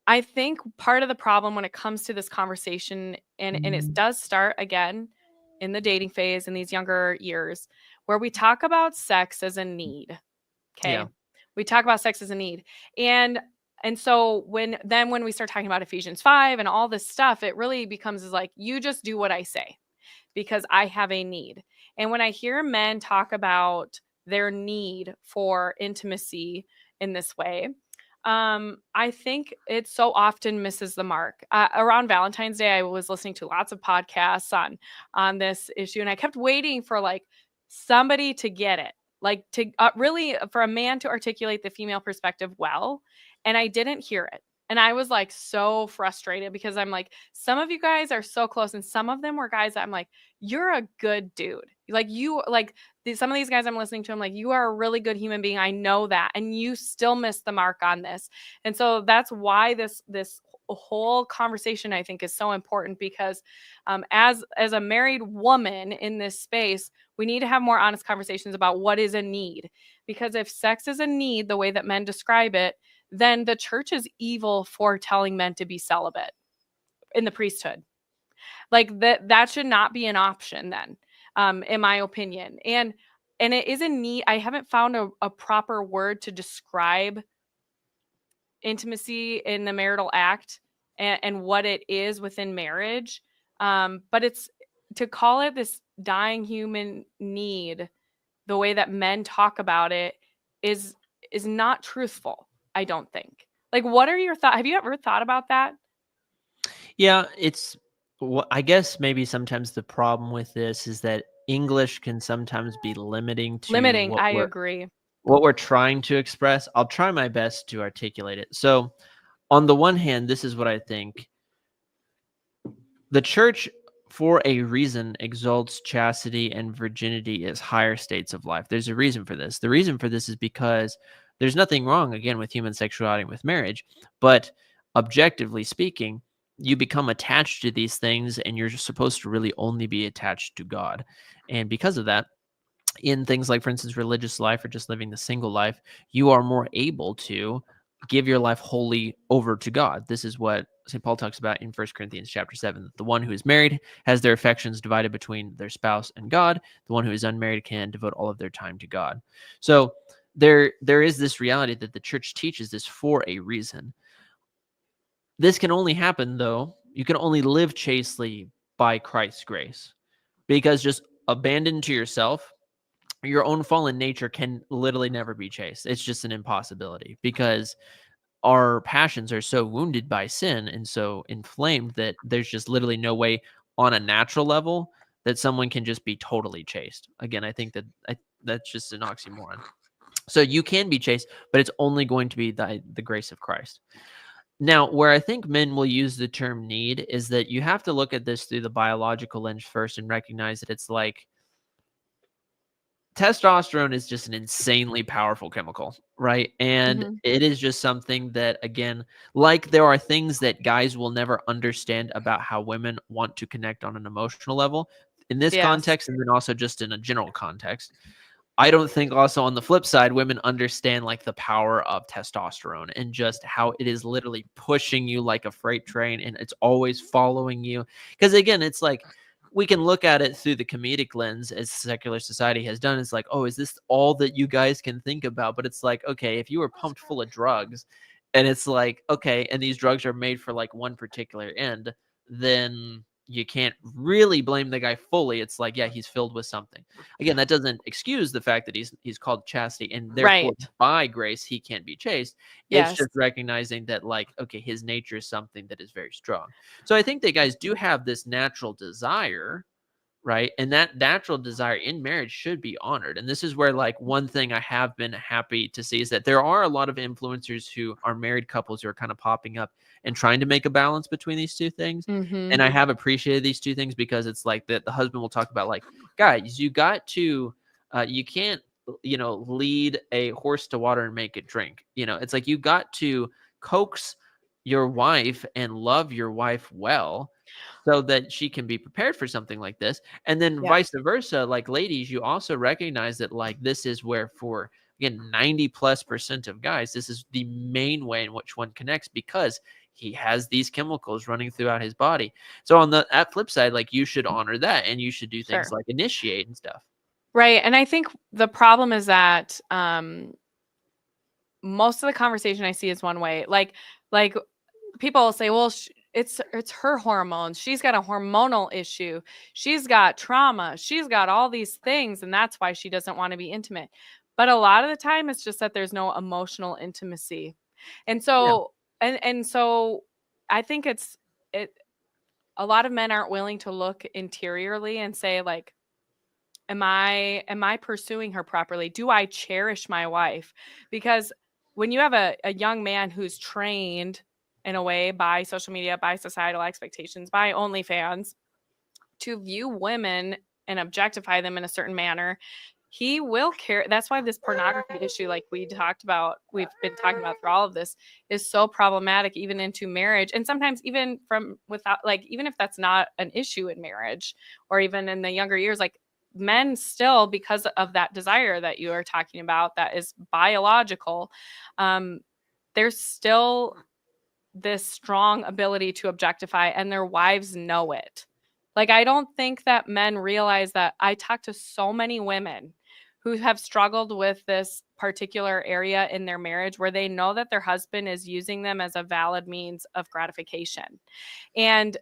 I think part of the problem when it comes to this conversation, and it does start again in the dating phase in these younger years, where we talk about sex as a need. Okay. Yeah. We talk about sex as a need. And so when we start talking about Ephesians 5 and all this stuff, it really becomes is like, you just do what I say because I have a need. And when I hear men talk about their need for intimacy in this way, I think it so often misses the mark. Around Valentine's Day, I was listening to lots of podcasts on this issue, and I kept waiting for like somebody to get it, like to really for a man to articulate the female perspective well, and I didn't hear it. And I was like so frustrated because I'm like, some of you guys are so close, and some of them were guys that I'm like, you're a good dude. Like some of these guys I'm listening to, I'm like, you are a really good human being. I know that, and you still missed the mark on this. And so that's why this whole conversation I think is so important, because as a married woman in this space, we need to have more honest conversations about what is a need. Because if sex is a need, the way that men describe it, then the church is evil for telling men to be celibate in the priesthood. Like that should not be an option then, in my opinion. And it is a need. I haven't found a proper word to describe intimacy in the marital act and what it is within marriage. But it's to call it this dying human need, the way that men talk about it is not truthful, I don't think. Like, what are your thoughts? Have you ever thought about that? Yeah, I guess maybe sometimes the problem with this is that English can sometimes be limiting to Limiting, I agree. what we're trying to express. I'll try my best to articulate it. So, on the one hand, this is what I think. The church, for a reason, exalts chastity and virginity as higher states of life. There's a reason for this. The reason for this is because there's nothing wrong, again, with human sexuality and with marriage, but objectively speaking, you become attached to these things and you're just supposed to really only be attached to God. And because of that, in things like, for instance, religious life or just living the single life, you are more able to give your life wholly over to God. This is what St. Paul talks about in 1 Corinthians chapter 7, that the one who is married has their affections divided between their spouse and God. The one who is unmarried can devote all of their time to God. So there is this reality that the church teaches this for a reason. This can only happen, though, you can only live chastely by Christ's grace, because just abandoned to yourself, your own fallen nature can literally never be chaste. It's just an impossibility, because our passions are so wounded by sin and so inflamed that there's just literally no way on a natural level that someone can just be totally chaste. Again, I think that's just an oxymoron. So you can be chaste, but it's only going to be the grace of Christ. Now, where I think men will use the term need is that you have to look at this through the biological lens first and recognize that it's like testosterone is just an insanely powerful chemical, right? And Mhm. it is just something that, again, like there are things that guys will never understand about how women want to connect on an emotional level in this Yes. context, and then also just in a general context. I don't think also on the flip side, women understand like the power of testosterone and just how it is literally pushing you like a freight train and it's always following you. Because again, it's like we can look at it through the comedic lens as secular society has done. It's like, oh, is this all that you guys can think about? But it's like, okay, if you were pumped full of drugs and it's like, okay, and these drugs are made for like one particular end, then you can't really blame the guy fully. It's like, yeah, he's filled with something. Again, that doesn't excuse the fact that he's called chastity and therefore Right. by grace he can't be chaste. It's Yes. just recognizing that, like, okay, his nature is something that is very strong. So I think that guys do have this natural desire, right? And that natural desire in marriage should be honored. And this is where, like, one thing I have been happy to see is that there are a lot of influencers who are married couples who are kind of popping up and trying to make a balance between these two things. And Mhm. I have appreciated these two things because it's like that the husband will talk about, like, guys, you got to, you can't, lead a horse to water and make it drink. It's like you got to coax your wife and love your wife well so that she can be prepared for something like this. And then Yes. vice versa, like ladies, you also recognize that like this is where for again 90+% of guys, this is the main way in which one connects because he has these chemicals running throughout his body. So on the at flip side, like you should honor that and you should do things Sure. like initiate and stuff. Right. And I think the problem is that most of the conversation I see is one way. Like people will say, "Well, it's her hormones. She's got a hormonal issue. She's got trauma. She's got all these things, and that's why she doesn't want to be intimate." But a lot of the time, it's just that there's no emotional intimacy, and Yeah. so I think it. A lot of men aren't willing to look interiorly and say, like, am I pursuing her properly? Do I cherish my wife? Because when you have a young man who's trained in a way by social media, by societal expectations, by OnlyFans, to view women and objectify them in a certain manner, he will care. That's why this pornography issue, like we've been talking about through all of this, is so problematic, even into marriage. And sometimes even from without, like, even if that's not an issue in marriage or even in the younger years, like men still, because of that desire that you are talking about, that is biological, there's still this strong ability to objectify, and their wives know it. Like, I don't think that men realize that. I talk to so many women who have struggled with this particular area in their marriage where they know that their husband is using them as a valid means of gratification. And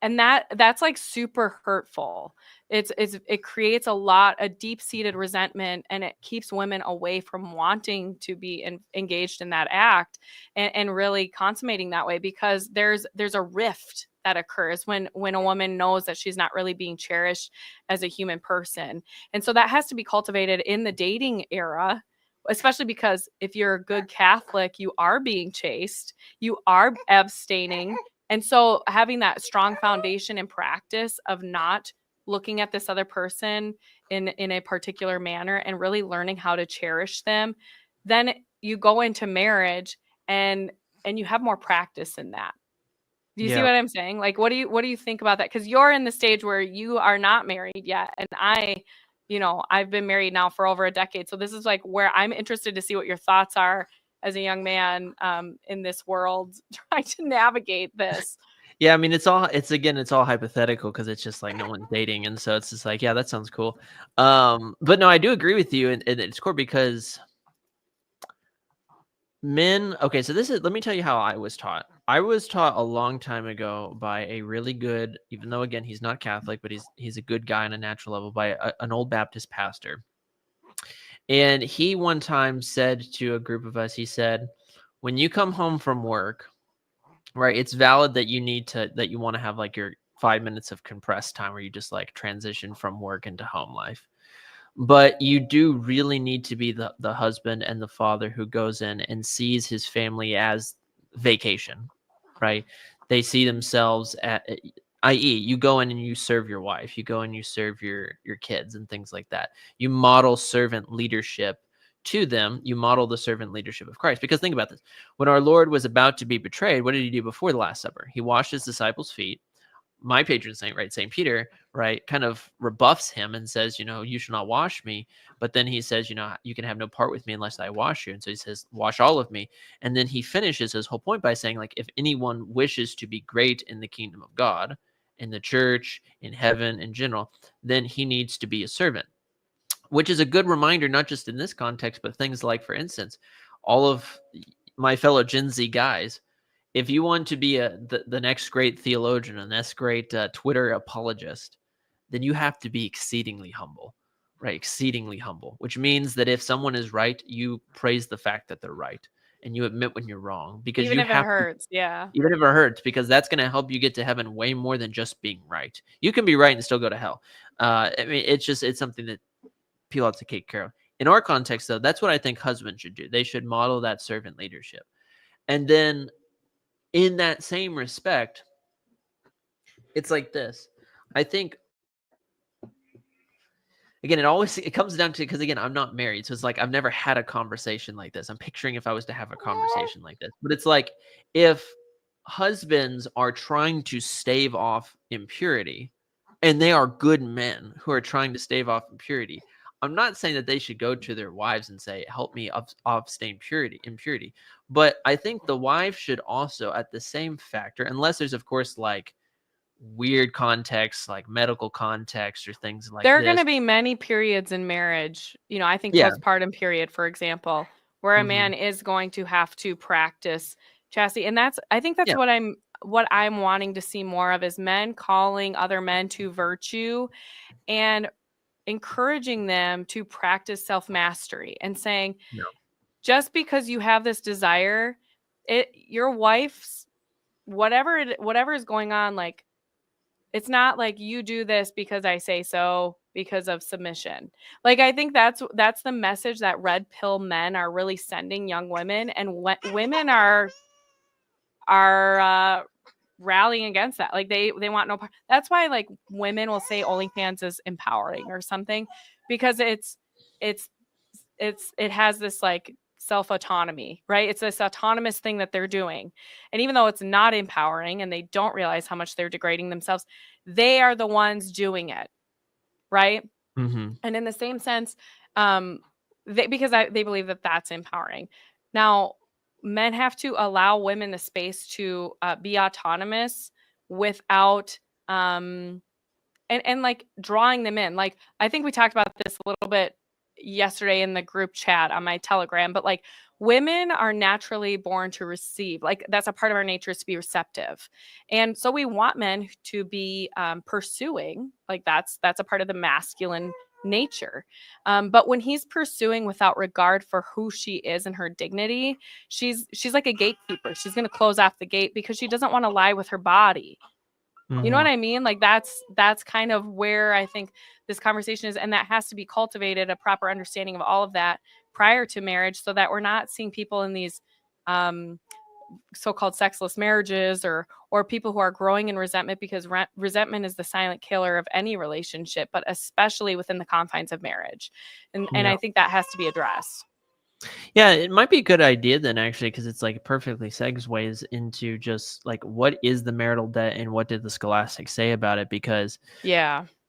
that's like super hurtful. It creates a deep-seated resentment, and it keeps women away from wanting to be engaged in that act and really consummating that way, because there's a rift that occurs when a woman knows that she's not really being cherished as a human person. And so that has to be cultivated in the dating era, especially because if you're a good Catholic, you are being chaste, you are abstaining. And so having that strong foundation and practice of not looking at this other person in a particular manner and really learning how to cherish them, then you go into marriage and you have more practice in that. Do you see what I'm saying? Like, what do you think about that? Because you're in the stage where you are not married yet, and I've been married now for over a decade. So this is like where I'm interested to see what your thoughts are as a young man in this world trying to navigate this. Yeah, I mean, it's all hypothetical because it's just like no one's dating, and so it's just like, yeah, that sounds cool. But no, I do agree with you, and it's core because men. Okay, so let me tell you how I was taught. I was taught a long time ago by a really good, even though again he's not Catholic, but he's a good guy on a natural level, by an old Baptist pastor. And he one time said to a group of us, he said, when you come home from work, right, it's valid that you want to have like your 5 minutes of compressed time where you just like transition from work into home life. But you do really need to be the husband and the father who goes in and sees his family as vacation, right? They see themselves i.e., you go in and you serve your wife, you go and you serve your kids and things like that. You model servant leadership to them. You model the servant leadership of Christ. Because think about this. When our Lord was about to be betrayed, what did he do before the Last Supper? He washed his disciples' feet. My patron saint, right, St. Peter, right, kind of rebuffs him and says, you shall not wash me. But then he says, you can have no part with me unless I wash you. And so he says, wash all of me. And then he finishes his whole point by saying, like, if anyone wishes to be great in the kingdom of God, in the church, in heaven, in general, then he needs to be a servant, which is a good reminder, not just in this context, but things like, for instance, all of my fellow Gen Z guys, if you want to be the next great theologian and next great Twitter apologist, then you have to be exceedingly humble, right? Exceedingly humble, which means that if someone is right, you praise the fact that they're right and you admit when you're wrong, because Even you if it have hurts, yeah. even if it hurts, because that's going to help you get to heaven way more than just being right. You can be right and still go to hell. I mean, it's something that people have to take care of. In our context, though, that's what I think husbands should do. They should model that servant leadership. And then in that same respect, it's like this. I think, again, it comes down to, because again, I'm not married. So it's like, I've never had a conversation like this. I'm picturing if I was to have a conversation like this, but it's like, if husbands are trying to stave off impurity, and they are good men who are trying to stave off impurity, I'm not saying that they should go to their wives and say, help me abstain impurity. But I think the wife should also, at the same factor, unless there's, of course, like weird contexts, like medical context or things like There are this. going to be many periods in marriage, I think Yeah. postpartum period, for example, where a man is going to have to practice chastity. And I think that's Yeah. what I'm wanting to see more of, is men calling other men to virtue and encouraging them to practice self-mastery and saying, No. just because you have this desire, your wife's whatever is going on, like, it's not like you do this because I say so, because of submission. Like, I think that's the message that red pill men are really sending young women, and women are are rallying against that. Like they want no part. That's why like women will say OnlyFans is empowering or something, because it has this like self-autonomy, right? It's this autonomous thing that they're doing. And even though it's not empowering and they don't realize how much they're degrading themselves, they are the ones doing it, right? Mm-hmm. And in the same sense, because they believe that that's empowering. Now, men have to allow women the space to be autonomous without and like drawing them in. Like I think we talked about this a little bit yesterday in the group chat on my Telegram, but like women are naturally born to receive. Like that's a part of our nature, is to be receptive. And so we want men to be pursuing. Like that's a part of the masculine nature. But when he's pursuing without regard for who she is and her dignity, she's like a gatekeeper. She's going to close off the gate because she doesn't want to lie with her body. You know what I mean? Like that's kind of where I think this conversation is, and that has to be cultivated, a proper understanding of all of that prior to marriage, so that we're not seeing people in these so-called sexless marriages or people who are growing in resentment, because resentment is the silent killer of any relationship, but especially within the confines of marriage. And I think that has to be addressed. Yeah, it might be a good idea then, actually, because it's like perfectly segues into just like what is the marital debt and what did the scholastics say about it? Because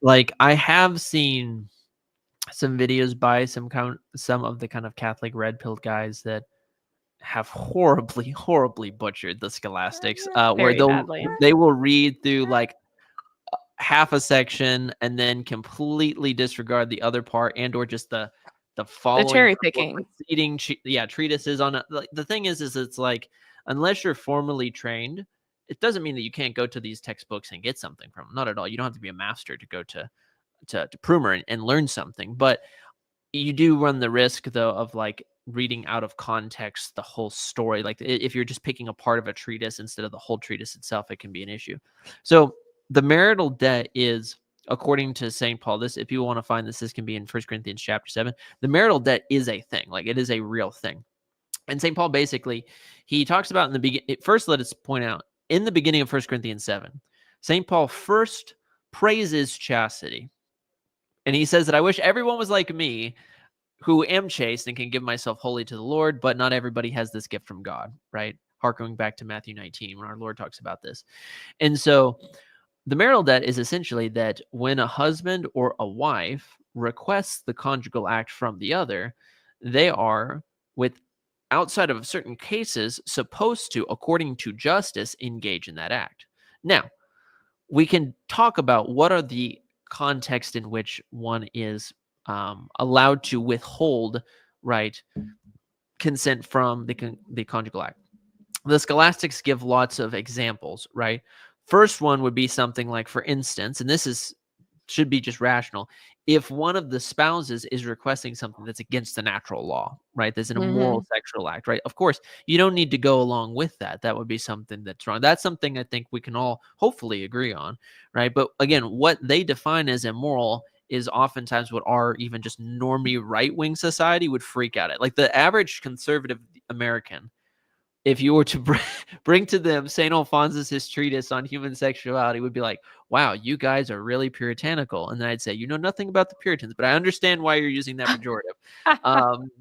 like I have seen some videos by some of the kind of Catholic red pill guys that have horribly butchered the scholastics, where they will read through like half a section and then completely disregard the other part, and or just the following cherry picking treatises on it. Like, the thing is it's like, unless you're formally trained, it doesn't mean that you can't go to these textbooks and get something from them. Not at all. You don't have to be a master to go to Prumer and learn something, but you do run the risk though of like reading out of context the whole story. Like if you're just picking a part of a treatise instead of the whole treatise itself, it can be an issue. So the marital debt is, according to St. Paul, this, if you want to find this can be in 1 Corinthians chapter 7. The marital debt is a thing. Like it is a real thing. And St. Paul basically, he talks about in the beginning. First, let us point out, in the beginning of 1 Corinthians 7, St. Paul first praises chastity. And he says that I wish everyone was like me, who am chaste and can give myself wholly to the Lord, but not everybody has this gift from God, right? Harking back to Matthew 19, when our Lord talks about this. And so the marital debt is essentially that when a husband or a wife requests the conjugal act from the other, they are, with outside of certain cases, supposed to, according to justice, engage in that act. Now, we can talk about what are the context in which one is allowed to withhold, right, consent from the conjugal act. The scholastics give lots of examples, right? First one would be something like, for instance, and this should be just rational, if one of the spouses is requesting something that's against the natural law, right? There's an immoral sexual act, right? Of course, you don't need to go along with that. That would be something that's wrong. That's something I think we can all hopefully agree on, right? But again, what they define as immoral is oftentimes what our even just normie right-wing society would freak out at. Like the average conservative American, if you were to bring to them St. Alphonsus' treatise on human sexuality, would be like, wow, you guys are really puritanical. And then I'd say, you know nothing about the Puritans, but I understand why you're using that pejorative.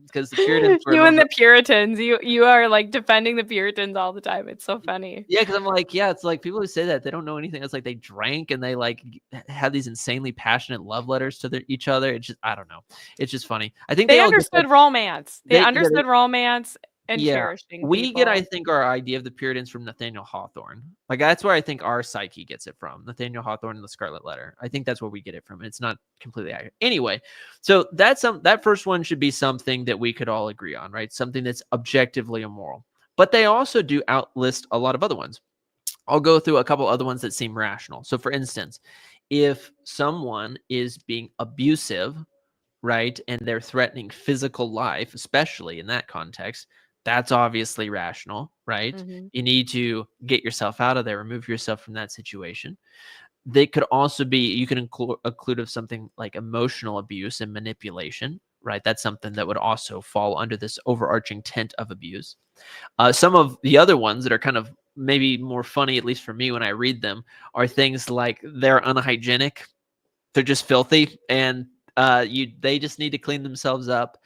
Because the Puritans were the Puritans, you are like defending the Puritans all the time. It's so funny. Yeah, because I'm like, yeah, it's like people who say that, they don't know anything. It's like they drank and they like have these insanely passionate love letters to each other. It's just, I don't know. It's just funny. I think they understood romance. They understood romance. And cherishing we people. get, I think, our idea of the Puritans from Nathaniel Hawthorne. Like that's where I think our psyche gets it from. Nathaniel Hawthorne and the Scarlet Letter. I think that's where we get it from. It's not completely accurate. Anyway, so that first one should be something that we could all agree on, right? Something that's objectively immoral. But they also do outlist a lot of other ones. I'll go through a couple other ones that seem rational. So for instance, if someone is being abusive, right, and they're threatening physical life, especially in that context, that's obviously rational, right? You need to get yourself out of there, remove yourself from that situation. They could also be, you can include of something like emotional abuse and manipulation, right? That's something that would also fall under this overarching tent of abuse. Some of the other ones that are kind of maybe more funny, at least for me when I read them, are things like they're unhygienic, they're just filthy, and they just need to clean themselves up.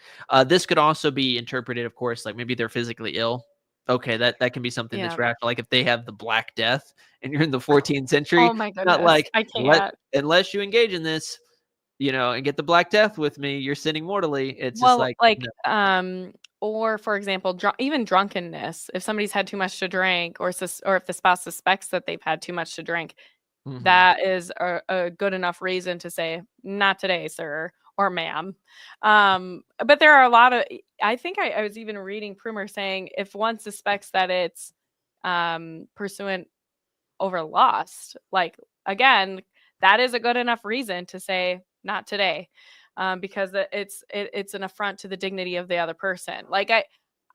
This could also be interpreted, of course, like maybe they're physically ill. Okay, that can be something that's Yeah. rational. Like if they have the Black Death and you're in the 14th century, Oh my not goodness. like I can't. unless you engage in this, and get the Black Death with me, you're sinning mortally. It's just Well, like like, no. or for example, even drunkenness. If somebody's had too much to drink, or if the spouse suspects that they've had too much to drink, Mhm. that is a good enough reason to say, "Not today, sir or ma'am." But there are a lot of. I think I was even reading Prumer saying if one suspects that it's pursuant over lust, like again, that is a good enough reason to say, "Not today." Because it's an affront to the dignity of the other person. Like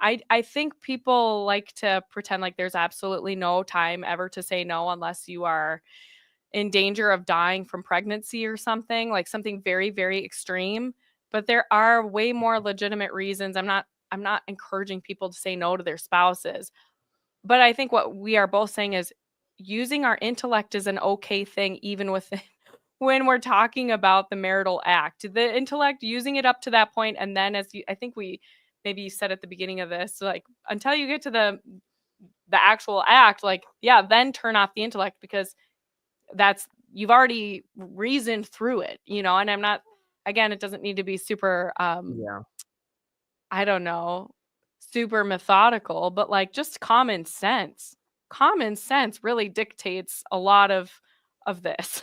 I think people like to pretend like there's absolutely no time ever to say no unless you are in danger of dying from pregnancy or something, like something very, very extreme. But there are way more legitimate reasons. I'm not encouraging people to say no to their spouses. But I think what we are both saying is using our intellect is an okay thing, even with when we're talking about the marital act. The intellect, using it up to that point, and then I think we maybe you said at the beginning of this, like until you get to the actual act, like yeah, then turn off the intellect because that's you've already reasoned through it, and I'm not again, it doesn't need to be super Yeah. I don't know, super methodical, but like just common sense. Common sense really dictates a lot of this.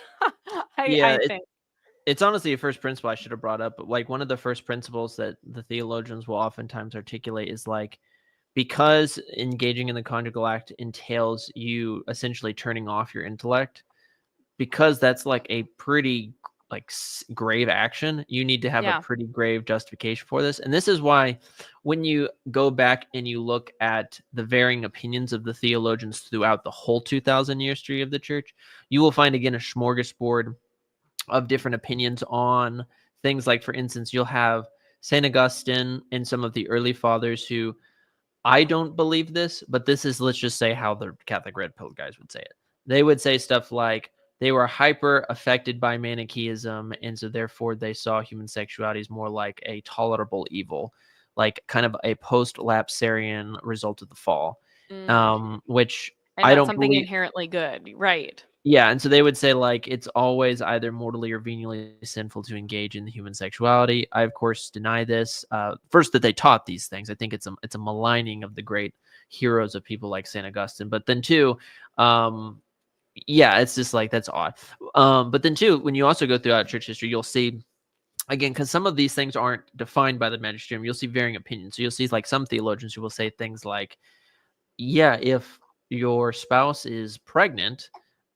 Yeah, I think. it's honestly a first principle I should have brought up, but like one of the first principles that the theologians will oftentimes articulate is like because engaging in the conjugal act entails you essentially turning off your intellect, because that's like a pretty like grave action, you need to have a Yeah. pretty grave justification for this. And this is why when you go back and you look at the varying opinions of the theologians throughout the whole 2000-year history of the church, you will find again a smorgasbord of different opinions on things. Like for instance, you'll have St. Augustine and some of the early fathers who, I don't believe this, but this is, let's just say, how the Catholic Red Pill guys would say it. They would say stuff like they were hyper affected by Manichaeism, and so therefore they saw human sexuality as more like a tolerable evil, like kind of a post-lapsarian result of the fall, Mm. which And I not don't something believe. inherently good. Right. Yeah, and so they would say like it's always either mortally or venially sinful to engage in the human sexuality. I of course deny this. First, that they taught these things. I think it's a maligning of the great heroes of people like Saint Augustine. But then two, yeah, it's just like that's odd. But then two, when you also go throughout church history, you'll see again, because some of these things aren't defined by the magisterium, you'll see varying opinions. So you'll see like some theologians who will say things like, yeah, if your spouse is pregnant,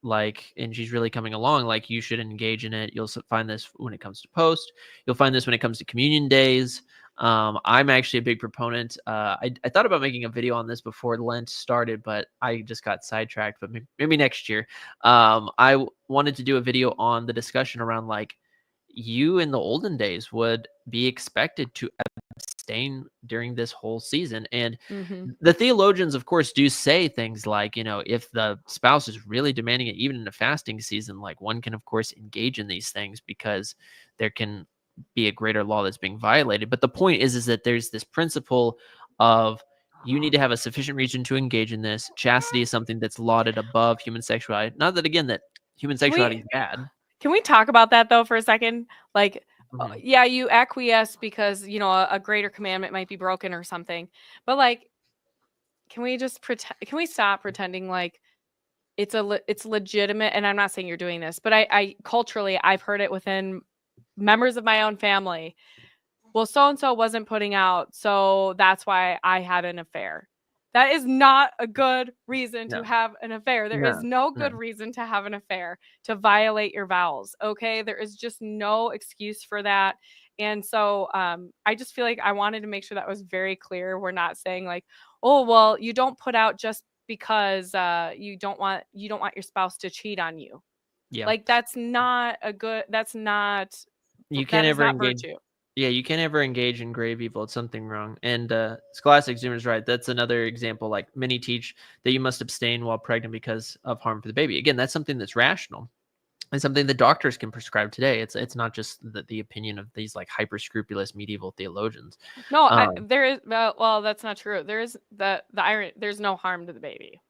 like, and she's really coming along, like, you should engage in it. You'll find this when it comes to post. You'll find this when it comes to communion days. I'm actually a big proponent. I thought about making a video on this before Lent started, but I just got sidetracked. But maybe next year. Wanted to do a video on the discussion around like you in the olden days would be expected to abstain during this whole season. And Mhm. the theologians, of course, do say things like, if the spouse is really demanding it, even in a fasting season, like one can, of course, engage in these things because there can be a greater law that's being violated. But the point is that there's this principle of you need to have a sufficient reason to engage in this. Chastity is something that's lauded above human sexuality. Not that, again, that human Can sexuality we is bad. can we talk about that though for a second? Like Mhm. yeah, you acquiesce because, a greater commandment might be broken or something. But like can we stop pretending like it's legitimate, and I'm not saying you're doing this, but I culturally I've heard it within members of my own family. Well, so and so wasn't putting out, so that's why I had an affair. That is not a good reason to No, have an affair. There is no, no no. good reason to have an affair, to violate your vows. Okay. There is just no excuse for that. And so I just feel like I wanted to make sure that was very clear. We're not saying like, oh, well, you don't put out just because you don't want your spouse to cheat on you. Yeah. Like that's not You that can't is ever not engage. virtue. Yeah, you can't ever engage in grave evil. It's something wrong. And Scholastic Zoomer's right. That's another example. Like many teach that you must abstain while pregnant because of harm for the baby. Again, that's something that's rational. It's something the doctors can prescribe today. It's not just the opinion of these like hyper scrupulous medieval theologians. No, Um, there is well, that's not true. There is the iron. There's no harm to the baby,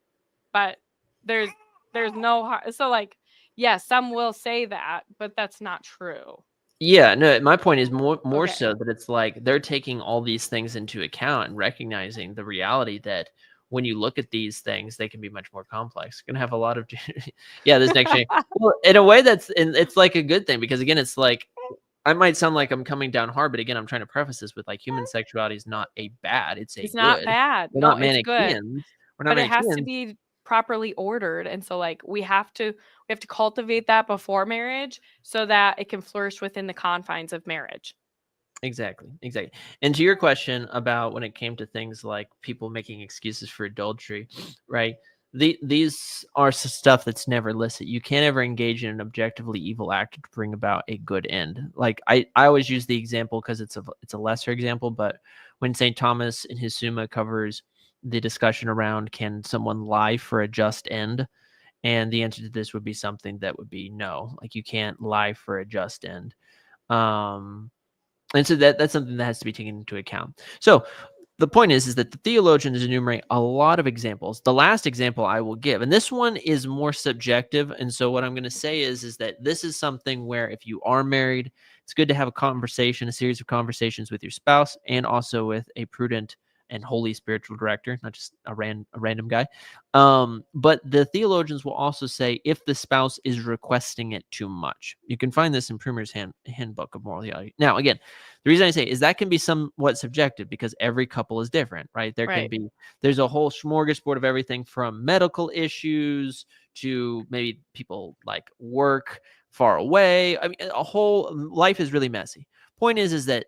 but there's no harm. So like, yes, some will say that, but that's not true. Yeah, no, my point is more Okay. so that it's like they're taking all these things into account and recognizing the reality that when you look at these things, they can be much more complex. Gonna have a lot of yeah, this next change. Well, in a way it's like a good thing because again, it's like I might sound like I'm coming down hard, but again, I'm trying to preface this with like human sexuality is not a bad, it's a It's not good. bad. We're No, not it's good. Manichaeans. We're not But it has to Manichaeans. be properly ordered, and so like we have to cultivate that before marriage so that it can flourish within the confines of marriage. Exactly, exactly. And to your question about when it came to things like people making excuses for adultery, right? These are stuff that's never illicit. You can't ever engage in an objectively evil act to bring about a good end. Like I always use the example because it's a lesser example, but when St. Thomas in his Summa covers the discussion around can someone lie for a just end, and the answer to this would be something that would be no. Like you can't lie for a just end. Um, and so that's something that has to be taken into account. So the point is that the theologians enumerate a lot of examples. The last example I will give, and this one is more subjective. And so what I'm going to say is that this is something where if you are married, it's good to have a conversation, a series of conversations with your spouse and also with a prudent and holy spiritual director, not just a random guy. But the theologians will also say if the spouse is requesting it too much. You can find this in Primmer's Handbook of Moral Theology. Now, again, the reason I say is that can be somewhat subjective because every couple is different, right? Right. There's a whole smorgasbord of everything from medical issues to maybe people like work far away. I mean, a whole life is really messy. Point is that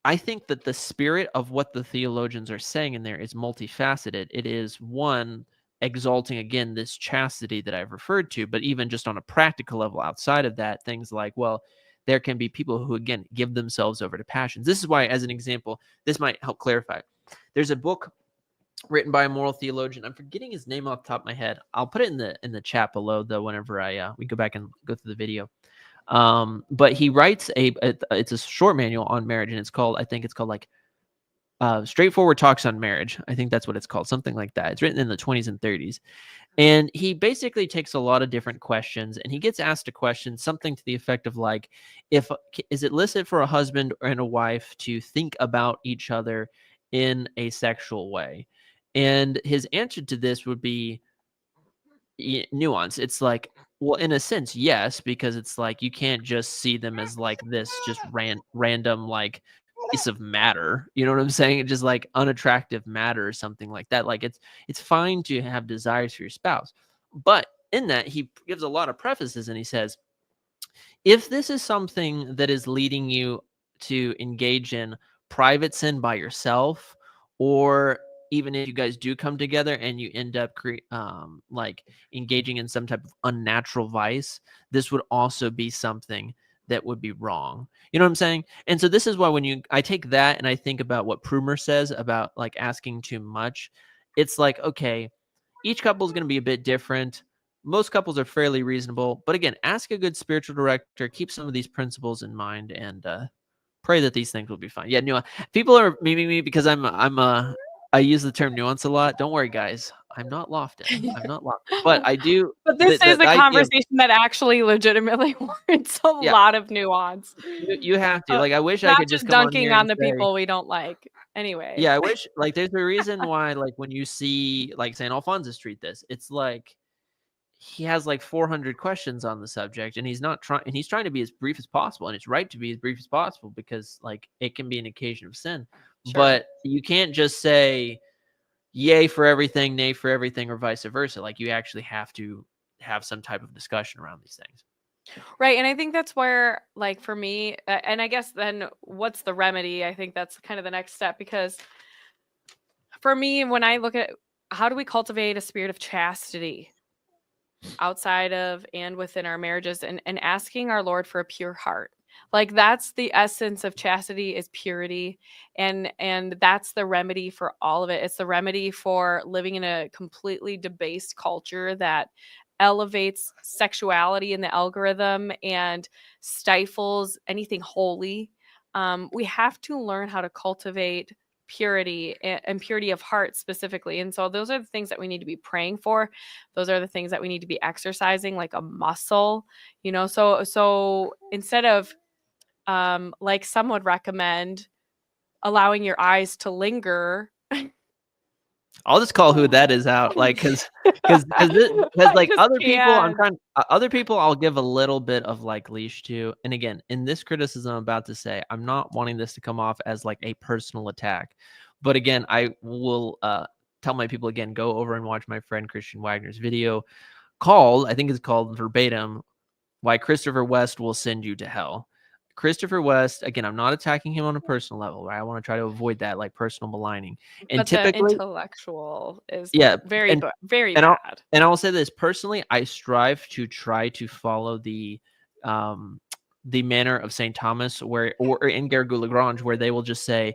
I think that the spirit of what the theologians are saying in there is multifaceted. It is one exalting again this chastity that I've referred to, but even just on a practical level outside of that, things like, well, there can be people who again give themselves over to passions. This is why, as an example, this might help clarify. There's a book written by a moral theologian. I'm forgetting his name off the top of my head. I'll put it in the chat below though whenever we go back and go through the video. But he writes it's a short manual on marriage, and I think it's called like Straightforward Talks on Marriage. I think that's what it's called, something like that. It's written in the 20s and 30s. And he basically takes a lot of different questions and he gets asked a question, something to the effect of like, is it licit for a husband and a wife to think about each other in a sexual way? And his answer to this would be nuance. It's like, well, in a sense, yes, because it's like you can't just see them as like this just random like piece of matter. You know what I'm saying? It's just like unattractive matter or something like that. Like it's fine to have desires for your spouse, but in that he gives a lot of prefaces and he says, if this is something that is leading you to engage in private sin by yourself, or even if you guys do come together and you end up like engaging in some type of unnatural vice, this would also be something that would be wrong. You know what I'm saying? And so this is why when I take that and I think about what Prumer says about like asking too much, it's like, okay, each couple is going to be a bit different. Most couples are fairly reasonable, but again, ask a good spiritual director, keep some of these principles in mind, and pray that these things will be fine. Yeah, nuance. People are memeing me because I use the term nuance a lot. Don't worry, guys. I'm not Lofton. I'm not Lofton, but I do. But this is The a idea of, conversation that actually legitimately warrants a yeah, lot of nuance. you have to. Like, I wish I Not could just just come on dunking here on and the say, people we don't like. Anyway. yeah, I wish like there's a reason why like when you see like St. Alphonsus treat this, it's like he has like 400 questions on the subject and he's trying to be as brief as possible, and it's right to be as brief as possible because like it can be an occasion of sin. Sure. But you can't just say yay for everything, nay for everything, or vice versa. Like you actually have to have some type of discussion around these things. Right. And I think that's where, like, for me, and I guess then what's the remedy? I think that's kind of the next step, because for me, when I look at how do we cultivate a spirit of chastity outside of and within our marriages, and asking our Lord for a pure heart. Like that's the essence of chastity, is purity, and that's the remedy for all of it. It's the remedy for living in a completely debased culture that elevates sexuality in the algorithm and stifles anything holy. We have to learn how to cultivate purity and purity of heart specifically. And so those are the things that we need to be praying for. Those are the things that we need to be exercising like a muscle, you know. So instead of like some would recommend, allowing your eyes to linger. I'll just call who that is out, like, because I like just other people, I'm can't. trying other people, I'll give a little bit of like leash to. And again, in this criticism I'm about to say, I'm not wanting this to come off as like a personal attack, but again, I will tell my people again, go over and watch my friend Christian Wagner's video called, I think it's called verbatim, "Why Christopher West Will Send You to Hell." Christopher West, again, I'm not attacking him on a personal level, right? I want to try to avoid that, like personal maligning. And But the typically, intellectual is yeah, very, and very and I'll bad. and I'll say this personally, I strive to try to follow um the manner of Saint Thomas, where or in Garrigou Lagrange, where they will just say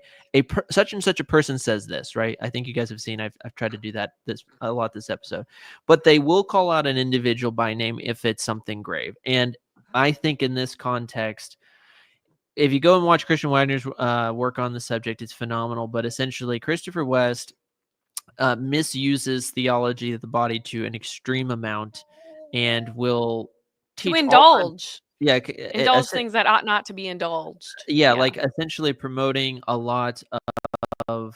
such and such a person says this, right? I think you guys have seen I've tried to do that this a lot this episode, but they will call out an individual by name if it's something grave. And I think in this context, if you go and watch Christian Wagner's work on the subject, it's phenomenal. But essentially, Christopher West misuses theology of the body to an extreme amount and will To teach all kinds. indulge, Yeah, indulge things that ought not to be indulged. yeah, Yeah. like essentially promoting a lot of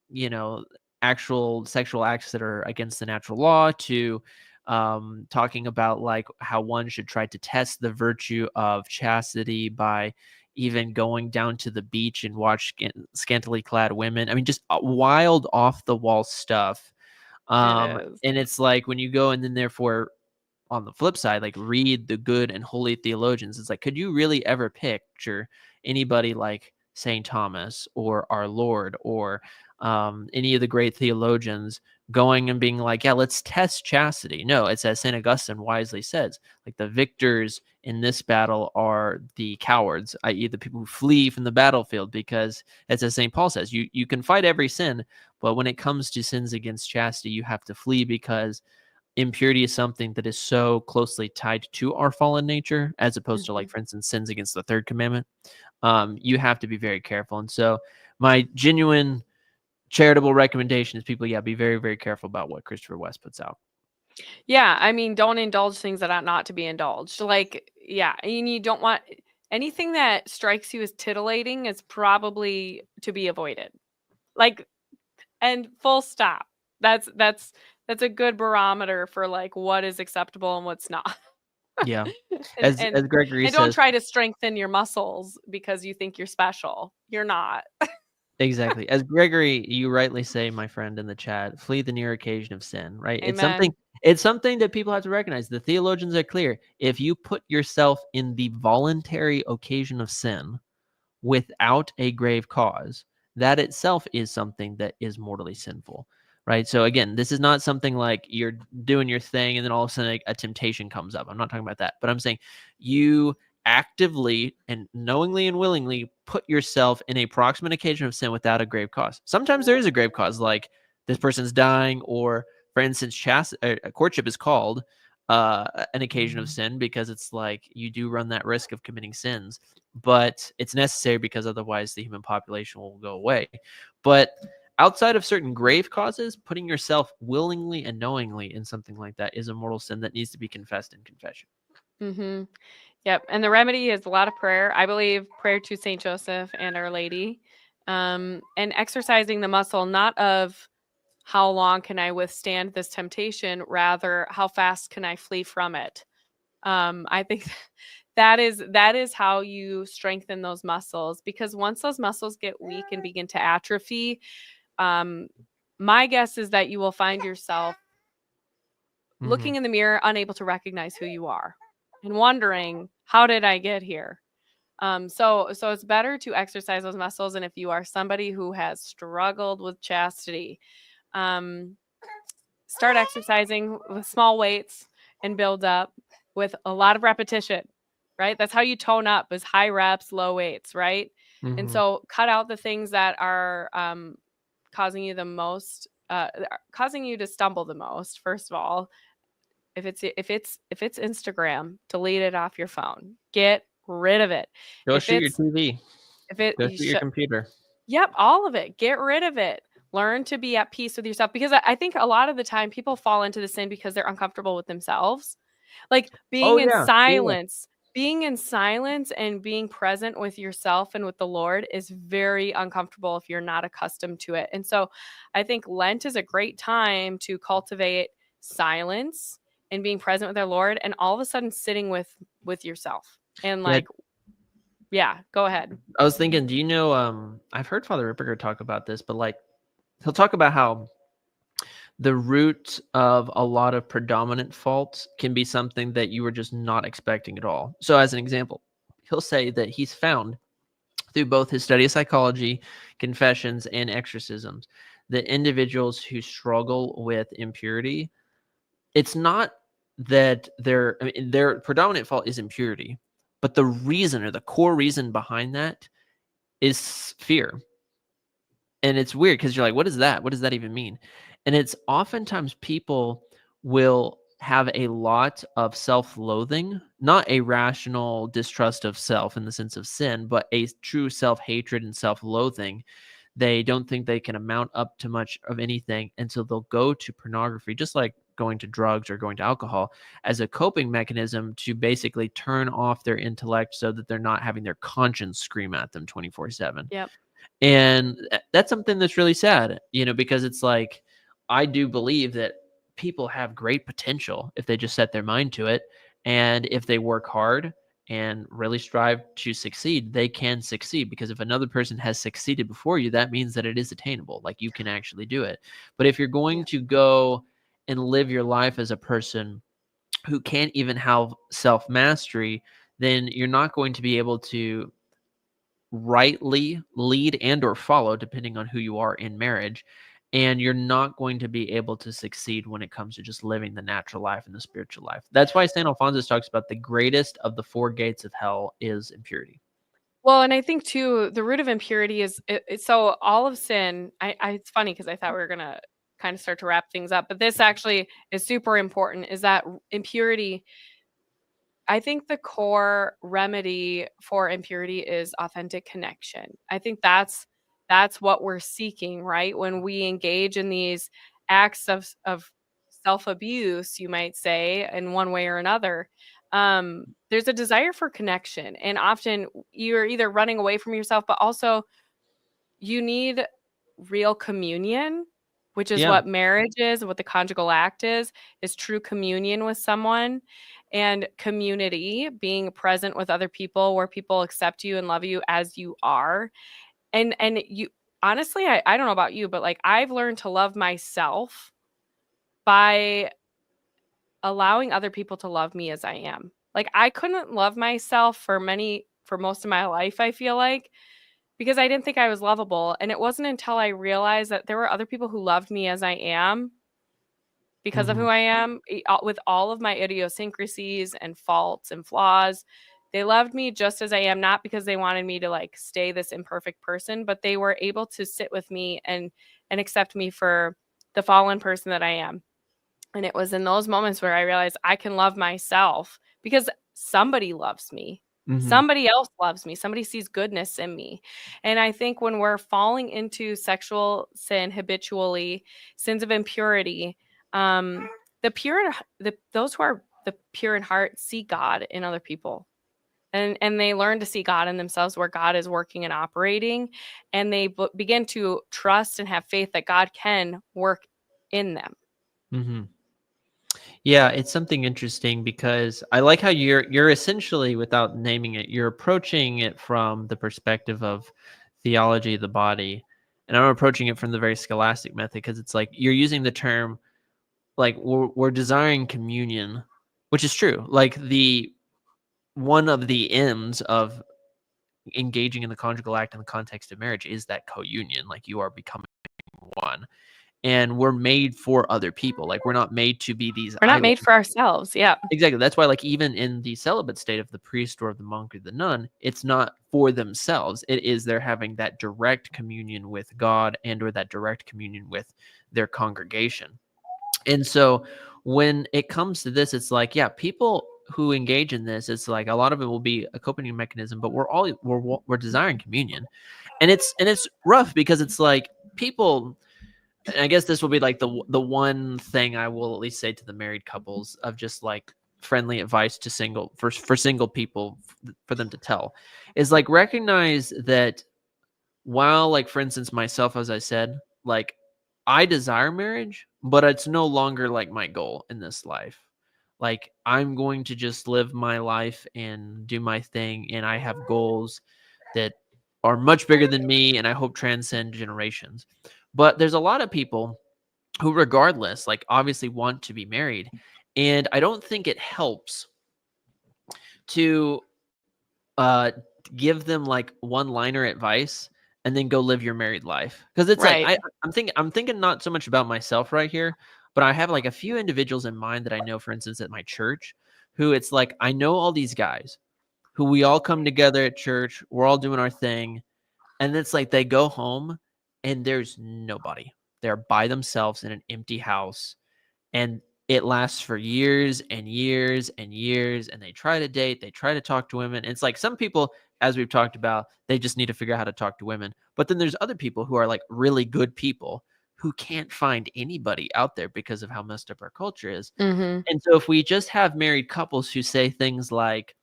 you know, actual sexual acts that are against the natural law, to talking about like how one should try to test the virtue of chastity by even going down to the beach and watch scantily clad women. I mean, just wild off the wall stuff. It is. And it's like when you go and then therefore on the flip side, like read the good and holy theologians. It's like, could you really ever picture anybody like Saint Thomas or our Lord or any of the great theologians going and being like, yeah, let's test chastity? No, it's as Saint Augustine wisely says, like the victors in this battle are the cowards, i.e., the people who flee from the battlefield, because it's as Saint Paul says, you can fight every sin, but when it comes to sins against chastity, you have to flee, because impurity is something that is so closely tied to our fallen nature, as opposed to, like, Mhm. for instance, sins against the third commandment. You have to be very careful. And so my genuine charitable recommendation is people, yeah, be very, very careful about what Christopher West puts out. Yeah, I mean, don't indulge things that ought not to be indulged. Like, yeah, and you don't want anything that strikes you as titillating is probably to be avoided. Like, and full stop. That's a good barometer for like what is acceptable and what's not. Yeah. and As and Gregory and don't says, try to strengthen your muscles because you think you're special. You're not. exactly. As Gregory, you rightly say, my friend in the chat, flee the near occasion of sin, right? Amen. It's something that people have to recognize. The theologians are clear. If you put yourself in the voluntary occasion of sin without a grave cause, that itself is something that is mortally sinful, right? So again, this is not something like you're doing your thing and then all of a sudden like, a temptation comes up. I'm not talking about that, but I'm saying you actively and knowingly and willingly put yourself in a proximate occasion of sin without a grave cause. Sometimes there is a grave cause, like this person's dying, or for instance, courtship is called an occasion of sin, because it's like you do run that risk of committing sins, but it's necessary because otherwise the human population will go away. But outside of certain grave causes, putting yourself willingly and knowingly in something like that is a mortal sin that needs to be confessed in confession. Mhm. Yep, and the remedy is a lot of prayer. I believe prayer to Saint Joseph and Our Lady, and exercising the muscle not of how long can I withstand this temptation, rather how fast can I flee from it. I think that is how you strengthen those muscles, because once those muscles get weak and begin to atrophy, um, my guess is that you will find yourself Mm-hmm. looking in the mirror, unable to recognize who you are, and wondering, how did I get here? So it's better to exercise those muscles. And if you are somebody who has struggled with chastity, um, start exercising with small weights and build up with a lot of repetition. right? That's how you tone up, is high reps, low weights, right? And Mhm. so cut out the things that are causing you the most, causing you to stumble the most. First of all, if it's Instagram, delete it off your phone. Get rid of it. Go If shoot your it's TV. if it Go you shoot your computer. Yep, all of it. Get rid of it. Learn to be at peace with yourself, because I think a lot of the time people fall into the sin because they're uncomfortable with themselves. Like Oh, yeah. Yeah. being in silence and being present with yourself and with the Lord is very uncomfortable if you're not accustomed to it. And so I think Lent is a great time to cultivate silence and being present with our Lord, and all of a sudden sitting with yourself. And Yeah, like, yeah, go ahead. I was thinking, do you know, I've heard Father Ripperger talk about this, but, like, he'll talk about how the root of a lot of predominant faults can be something that you were just not expecting at all. So, as an example, he'll say that he's found through both his study of psychology, confessions, and exorcisms that individuals who struggle with impurity, it's not that their predominant fault is impurity, but the reason, or the core reason behind that, is fear. And it's weird because you're like, what is that? What does that even mean? And it's oftentimes people will have a lot of self-loathing, not a rational distrust of self in the sense of sin, but a true self-hatred and self-loathing. They don't think they can amount up to much of anything. And so they'll go to pornography, just like going to drugs or going to alcohol, as a coping mechanism to basically turn off their intellect so that they're not having their conscience scream at them 24/7. Yep. And that's something that's really sad, because it's like, I do believe that people have great potential if they just set their mind to it. And if they work hard and really strive to succeed, they can succeed. Because if another person has succeeded before you, that means that it is attainable. Like, you can actually do it. But if you're going Yeah. to go and live your life as a person who can't even have self mastery, then you're not going to be able to rightly lead and or follow, depending on who you are in marriage, and you're not going to be able to succeed when it comes to just living the natural life and the spiritual life. That's why St. Alphonsus talks about the greatest of the four gates of hell is impurity. Well, and I think too, the root of impurity is so all of sin. It's funny because I thought we were gonna kind of start to wrap things up, but this actually is super important. Is that impurity? I think the core remedy for impurity is authentic connection. I think that's what we're seeking, right? When we engage in these acts of self-abuse, you might say, in one way or another. There's a desire for connection, and often you're either running away from yourself, but also you need real communion, which is Yeah. what marriage is, what the conjugal act is true communion with someone, and community, being present with other people where people accept you and love you as you are. And you honestly, I don't know about you, but like I've learned to love myself by allowing other people to love me as I am. Like I couldn't love myself for most of my life, I feel like, because I didn't think I was lovable. And it wasn't until I realized that there were other people who loved me as I am because of Hmm. who I am, with all of my idiosyncrasies and faults and flaws. They loved me just as I am, not because they wanted me to like stay this imperfect person, but they were able to sit with me and accept me for the fallen person that I am. And it was in those moments where I realized I can love myself because somebody loves me. Hmm. Somebody else loves me. Somebody sees goodness in me. And I think when we're falling into sexual sin habitually, sins of impurity, um, those who are the pure in heart see God in other people. And they learn to see God in themselves where God is working and operating. And they begin to trust and have faith that God can work in them. Hmm. Yeah, it's something interesting because I like how you're essentially, without naming it, you're approaching it from the perspective of theology of the body. And I'm approaching it from the very scholastic method, because it's like you're using the term, like, we're desiring communion, which is true. Like, the one of the ends of engaging in the conjugal act in the context of marriage is that co-union, like you are becoming one. and we're made for other people. Like, we're not made to be these We're not made islands. for ourselves. Yeah. Exactly. That's why, like, even in the celibate state of the priest or the monk or the nun, it's not for themselves. It is they're having that direct communion with God and or that direct communion with their congregation. And so when it comes to this, it's like, yeah, people who engage in this, it's like a lot of it will be a coping mechanism, but we're desiring communion. And it's rough because it's like people, and I guess this will be like the one thing I will at least say to the married couples of just like friendly advice to for single people for them to tell is like recognize that while, like, for instance, myself, as I said, like, I desire marriage, but it's no longer like my goal in this life. Like, I'm going to just live my life and do my thing, and I have goals that are much bigger than me and I hope transcend generations. But there's a lot of people who, regardless, like, obviously want to be married. And I don't think it helps to uh give them like one-liner advice and then go live your married life, because it's like Right. I'm thinking not so much about myself right here, but I have like a few individuals in mind that I know, for instance, at my church, who it's like I know all these guys who we all come together at church, we're all doing our thing, and it's like they go home and there's nobody. They're by themselves in an empty house, and it lasts for years and years and years, and they try to date, they try to talk to women. It's like some people, as we've talked about, they just need to figure out how to talk to women, but then there's other people who are like really good people who can't find anybody out there because of how messed up our culture is. Mm-hmm. And so if we just have married couples who say things like,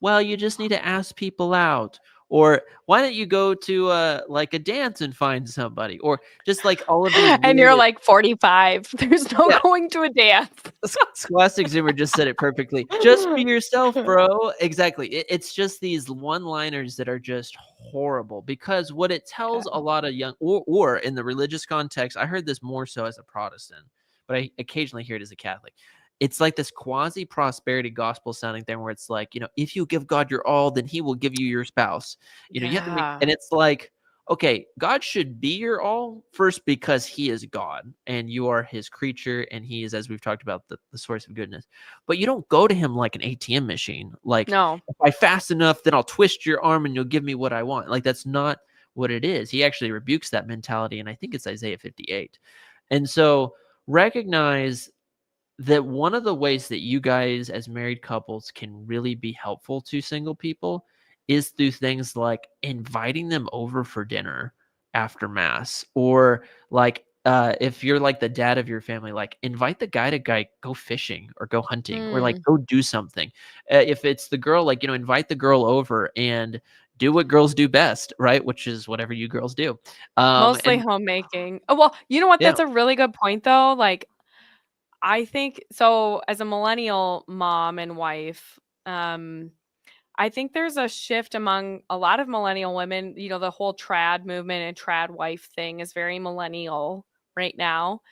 well, you just need to ask people out, or why don't you go to like a dance and find somebody, or just like all of these And you're weird, like 45. There's no yeah, going to a dance. Scholastic Zoomer just said it perfectly. Just be yourself, bro. Exactly. It's just these one-liners that are just horrible, because what it tells a lot of young, or in the religious context, I heard this more so as a Protestant, but I occasionally hear it as a Catholic. It's like this quasi prosperity gospel sounding thing where it's like, if you give God your all, then he will give you your spouse. You have to make, Yeah. and it's like, okay, God should be your all first because he is God and you are his creature, and he is, as we've talked about, the source of goodness. But you don't go to him like an ATM machine. Like, No. if I fast enough, then I'll twist your arm and you'll give me what I want. Like, that's not what it is. He actually rebukes that mentality, and I think it's Isaiah 58. And so recognize that one of the ways that you guys as married couples can really be helpful to single people is through things like inviting them over for dinner after mass, or like if you're like the dad of your family, like invite the guy to go fishing or go hunting or like Mm. go do something. If it's the girl, like, invite the girl over and do what girls do best, right? Which is whatever you girls do. Mostly And homemaking. Oh, well, you know what? yeah, That's a really good point, though. Like, I think so, as a millennial mom and wife, I think there's a shift among a lot of millennial women. The whole trad movement and trad wife thing is very millennial right now.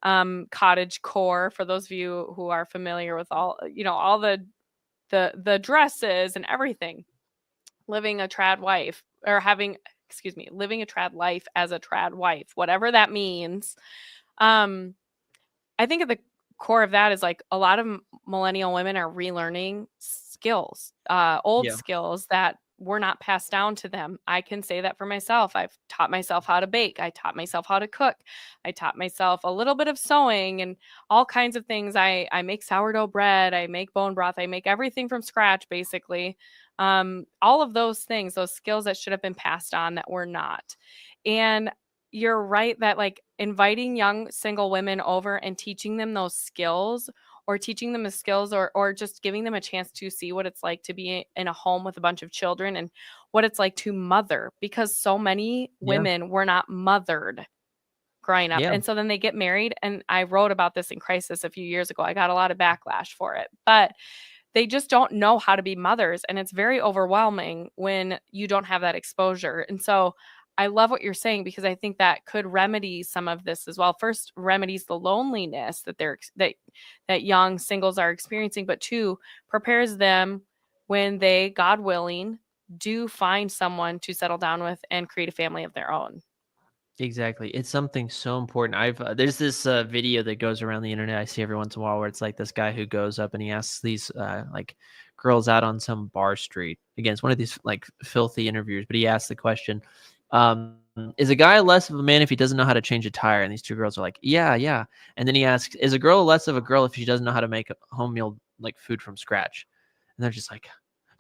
Cottage core, for those of you who are familiar with all the dresses and everything. Living a trad wife, or living a trad life as a trad wife, whatever that means. Um, I think at the core of that is like a lot of millennial women are relearning skills, old yeah, skills that were not passed down to them. I can say that for myself. I've taught myself how to bake. I taught myself how to cook. I taught myself a little bit of sewing and all kinds of things. I make sourdough bread. I make bone broth. I make everything from scratch, basically. All of those things, those skills that should have been passed on that were not. And you're right that like inviting young single women over and teaching them those skills, or teaching them the skills, or just giving them a chance to see what it's like to be in a home with a bunch of children and what it's like to mother, because so many yeah, women were not mothered growing up. yeah, And so then they get married, and I wrote about this in Crisis a few years ago. I got a lot of backlash for it, but they just don't know how to be mothers, and it's very overwhelming when you don't have that exposure. And so I love what you're saying, because I think that could remedy some of this as well. First, remedies the loneliness that young singles are experiencing, but two, prepares them when they, God willing, do find someone to settle down with and create a family of their own. Exactly. It's something so important. There's this video that goes around the internet I see every once in a while where it's like this guy who goes up and he asks these like girls out on some bar street. Again, it's one of these like filthy interviews, but he asks the question, is a guy less of a man if he doesn't know how to change a tire? And these two girls are like, yeah, yeah. And then he asks, is a girl less of a girl if she doesn't know how to make a home meal like food from scratch? And they're just like,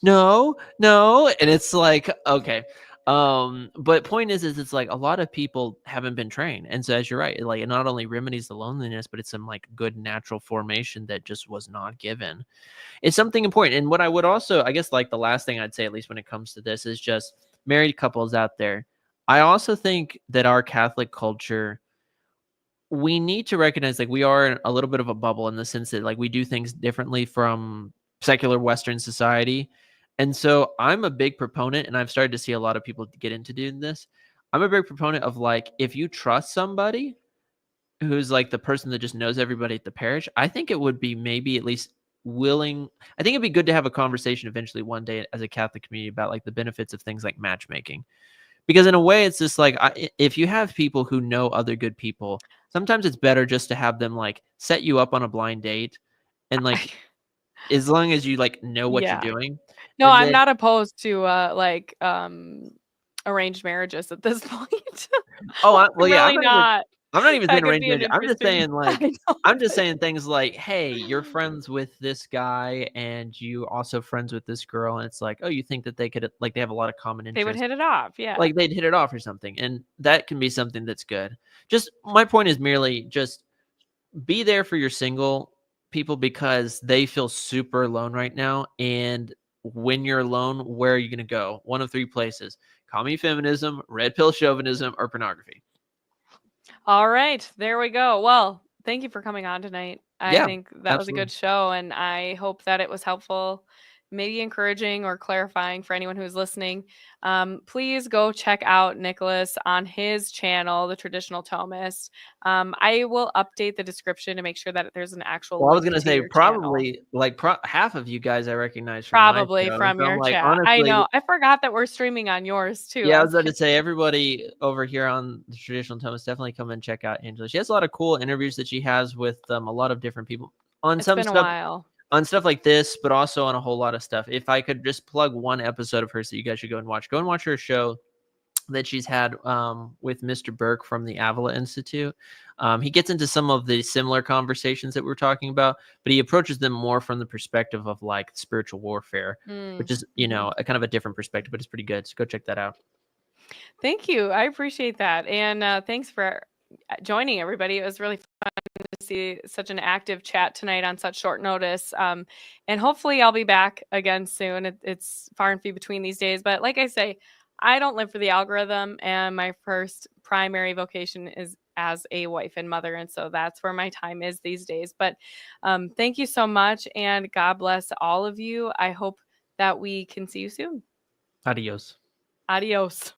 no, no. And it's like, okay. But point is it's like a lot of people haven't been trained. And so as you're right, like it not only remedies the loneliness, but it's some like good natural formation that just was not given. It's something important. And what I would also, I guess like the last thing I'd say, at least when it comes to this, is just married couples out there. I also think that our Catholic culture, we need to recognize like we are in a little bit of a bubble in the sense that like we do things differently from secular Western society. And so I'm a big proponent, and I've started to see a lot of people get into doing this. I'm a big proponent of like if you trust somebody who's like the person that just knows everybody at the parish, I think it would be maybe at least willing. I think it'd be good to have a conversation eventually one day as a Catholic community about like the benefits of things like matchmaking. Because in a way, it's just like if you have people who know other good people, sometimes it's better just to have them like set you up on a blind date, and like as long as you like know what you're Yeah. doing, No, and I'm then not opposed to like arranged marriages at this point. oh I'm well yeah, really not. I'm not even saying That could arranged be an marriage. I'm just interesting saying like I know. I'm just saying things like, hey, you're friends with this guy and you also friends with this girl, and it's like, oh, you think that they could like they have a lot of common They would interests. hit it off, yeah. Like they'd hit it off or something, and that can be something that's good. Just my point is merely just be there for your single people because they feel super alone right now. And when you're alone, where are you going to go? One of three places: commie feminism, red pill chauvinism, or pornography. All right, there we go. Well, thank you for coming on tonight. I Yeah, think that was a absolutely. good show, and I hope that it was helpful, maybe encouraging or clarifying for anyone who's listening. Please go check out Nicholas on his channel, The Traditional Thomist. I will update the description to make sure that there's an actual Well, I was link gonna to say your channel. probably like half of you guys I recognize from my Probably show, and from so I'm your like, chat. I honestly, know. I forgot that we're streaming on yours too. yeah, I was about to say everybody over here on the traditional Thomas definitely come and check out Angela. She has a lot of cool interviews that she has with a lot of different people on It's some been a stuff while. on stuff like this, but also on a whole lot of stuff. If I could just plug one episode of hers that you guys should go and watch her show that she's had with Mr. Burke from the Avila Institute. He gets into some of the similar conversations that we're talking about, but he approaches them more from the perspective of like spiritual warfare, which is, Mhm. a kind of a different perspective, but it's pretty good. So go check that out. Thank you. I appreciate that. And thanks for joining everybody. It was really fun to see such an active chat tonight on such short notice. And hopefully I'll be back again soon. It's far and few between these days. But like I say, I don't live for the algorithm. And my first primary vocation is as a wife and mother. And so that's where my time is these days. But thank you so much. And God bless all of you. I hope that we can see you soon. Adios. Adios.